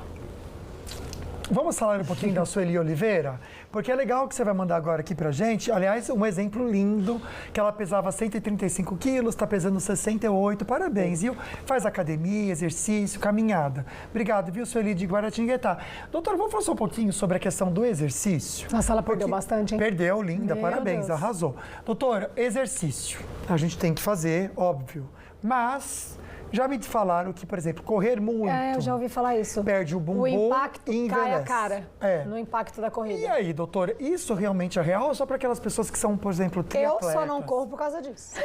[SPEAKER 1] Vamos falar um pouquinho da Sueli Oliveira? Porque é legal que você vai mandar agora aqui pra gente. Aliás, um exemplo lindo, que ela pesava 135 quilos, está pesando 68. Parabéns, viu? Faz academia, exercício, caminhada. Obrigado, viu, Sueli de Guaratinguetá. Doutora, vamos falar só um pouquinho sobre a questão do exercício?
[SPEAKER 2] Nossa, ela perdeu bastante, hein?
[SPEAKER 1] Perdeu, linda,
[SPEAKER 2] Meu
[SPEAKER 1] parabéns,
[SPEAKER 2] Deus.
[SPEAKER 1] Arrasou. Doutora, exercício. A gente tem que fazer, óbvio. Mas já me falaram que, por exemplo, correr muito...
[SPEAKER 2] eu já ouvi falar isso.
[SPEAKER 1] Perde o bumbum.
[SPEAKER 2] O impacto
[SPEAKER 1] e
[SPEAKER 2] cai a
[SPEAKER 1] envelhece.
[SPEAKER 2] cara no impacto da corrida.
[SPEAKER 1] E aí, doutora, isso realmente é real ou só para aquelas pessoas que são, por exemplo, triatletas?
[SPEAKER 2] Eu só não corro por causa disso.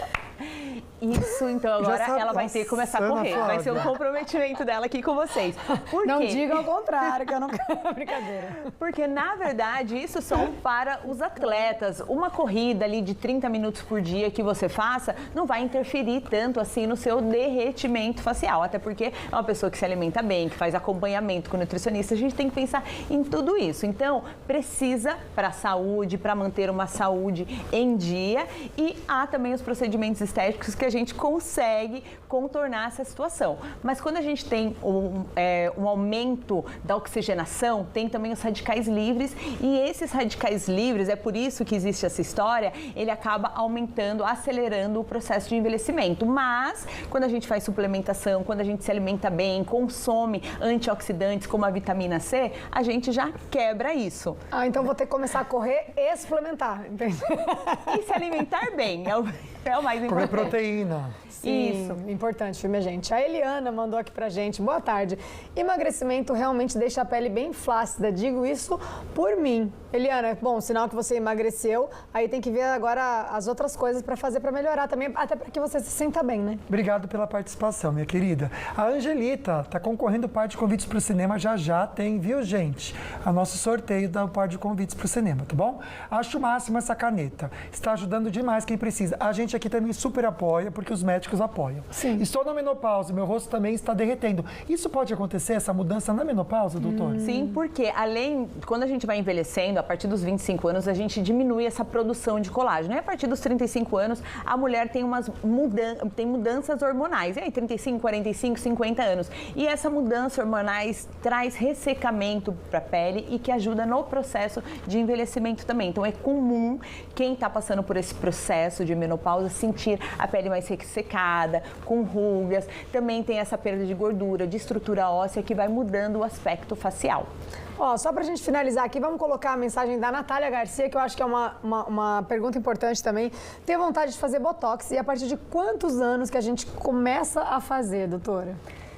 [SPEAKER 4] Isso, então agora ela vai ter que começar a correr. Vai ser um comprometimento dela aqui com vocês. Por
[SPEAKER 2] Não
[SPEAKER 4] quê?
[SPEAKER 2] diga ao contrário, que eu não quero. Brincadeira.
[SPEAKER 4] Porque, na verdade, isso são para os atletas. Uma corrida ali de 30 minutos por dia que você faça não vai interferir tanto assim no seu derretimento facial. Até porque é uma pessoa que se alimenta bem, que faz acompanhamento com o nutricionista. A gente tem que pensar em tudo isso. Então, precisa para a saúde, para manter uma saúde em dia. E há também os procedimentos estéticos que a gente consegue contornar essa situação. Mas quando a gente tem um aumento da oxigenação, tem também os radicais livres, e esses radicais livres, é por isso que existe essa história, ele acaba aumentando, acelerando o processo de envelhecimento. Mas, quando a gente faz suplementação, quando a gente se alimenta bem, consome antioxidantes como a vitamina C, a gente já quebra isso.
[SPEAKER 2] Então vou ter que começar a correr e suplementar, entende?
[SPEAKER 4] E se alimentar bem, é o mais importante.
[SPEAKER 1] Comer proteína.
[SPEAKER 2] Sim, importante, minha gente. A Eliana mandou aqui pra gente. Boa tarde. Emagrecimento realmente deixa a pele bem flácida. Digo isso por mim. Eliana, bom, sinal que você emagreceu. Aí tem que ver agora as outras coisas pra fazer pra melhorar também, até pra que você se sinta bem, né?
[SPEAKER 1] Obrigado pela participação, minha querida. A Angelita tá concorrendo par de convites pro cinema. Já tem, viu, gente? A nosso sorteio da par de convites pro cinema, tá bom? Acho o máximo essa caneta. Está ajudando demais quem precisa. A gente aqui também super apoia, porque os médicos apoiam.
[SPEAKER 2] Sim.
[SPEAKER 1] Estou na menopausa, meu rosto também está derretendo. Isso pode acontecer, essa mudança na menopausa, doutor?
[SPEAKER 4] Sim, porque quando a gente vai envelhecendo, a partir dos 25 anos, a gente diminui essa produção de colágeno. E a partir dos 35 anos, a mulher tem mudanças hormonais. E aí, 35, 45, 50 anos. E essa mudança hormonais traz ressecamento para a pele e que ajuda no processo de envelhecimento também. Então, é comum quem está passando por esse processo de menopausa sentir a pele mais ressecada, com rugas. Também tem essa perda de gordura, de estrutura óssea, que vai mudando o aspecto facial.
[SPEAKER 2] Só pra gente finalizar aqui, vamos colocar a mensagem da Natália Garcia, que eu acho que é uma pergunta importante também. Tem vontade de fazer Botox e a partir de quantos anos que a gente começa a fazer, doutora?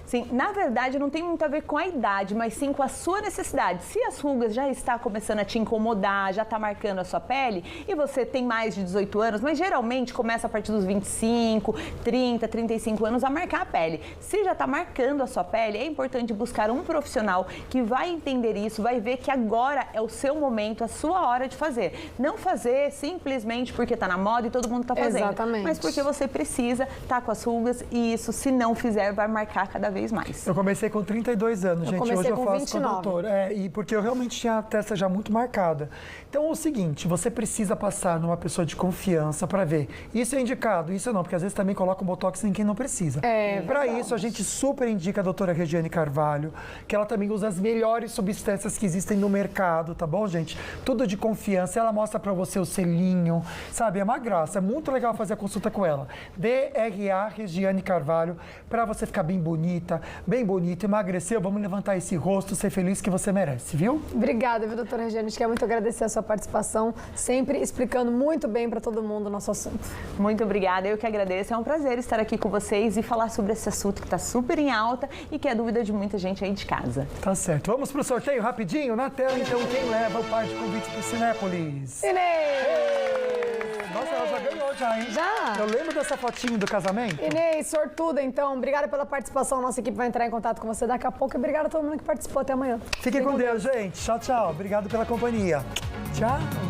[SPEAKER 4] Sim, na verdade não tem muito a ver com a idade, mas sim com a sua necessidade. Se as rugas já está começando a te incomodar, já está marcando a sua pele e você tem mais de 18 anos, mas geralmente começa a partir dos 25, 30, 35 anos a marcar a pele. Se já está marcando a sua pele, é importante buscar um profissional que vai entender isso, vai ver que agora é o seu momento, a sua hora de fazer. Não fazer simplesmente porque está na moda e todo mundo está fazendo.
[SPEAKER 2] Exatamente.
[SPEAKER 4] Mas porque você precisa estar com as rugas e isso, se não fizer, vai marcar cada vez mais.
[SPEAKER 1] Eu comecei com 32 anos, gente. Hoje eu faço com o doutor. E porque eu realmente tinha a testa já muito marcada. Então é o seguinte, você precisa passar numa pessoa de confiança para ver. Isso é indicado, isso não, porque às vezes também coloca um botox em quem não precisa. Para isso, a gente super indica a doutora Regiane Carvalho, que ela também usa as melhores substâncias que existem no mercado, tá bom, gente? Tudo de confiança. Ela mostra para você o selinho, sabe? É uma graça. É muito legal fazer a consulta com ela. DRA Regiane Carvalho, para você ficar bem bonita, emagrecer. Vamos levantar esse rosto, ser feliz que você merece, viu?
[SPEAKER 2] Obrigada, viu, doutora Regiane? A gente quer muito agradecer a sua participação, sempre explicando muito bem para todo mundo o nosso assunto.
[SPEAKER 4] Muito obrigada, eu que agradeço. É um prazer estar aqui com vocês e falar sobre esse assunto que está super em alta e que é dúvida de muita gente aí de casa.
[SPEAKER 1] Tá certo. Vamos pro sorteio rapidinho? Na tela, então, quem leva o par de convites pro Cinépolis?
[SPEAKER 2] Inês!
[SPEAKER 1] Nossa, ela já ganhou já, hein?
[SPEAKER 2] Já?
[SPEAKER 1] Eu lembro dessa fotinho do casamento.
[SPEAKER 2] Inês, sortuda, então. Obrigada pela participação. Nossa equipe vai entrar em contato com você daqui a pouco. E obrigada a todo mundo que participou. Até amanhã.
[SPEAKER 1] Fiquem com Deus, gente. Tchau, tchau. Obrigado pela companhia. Tchau.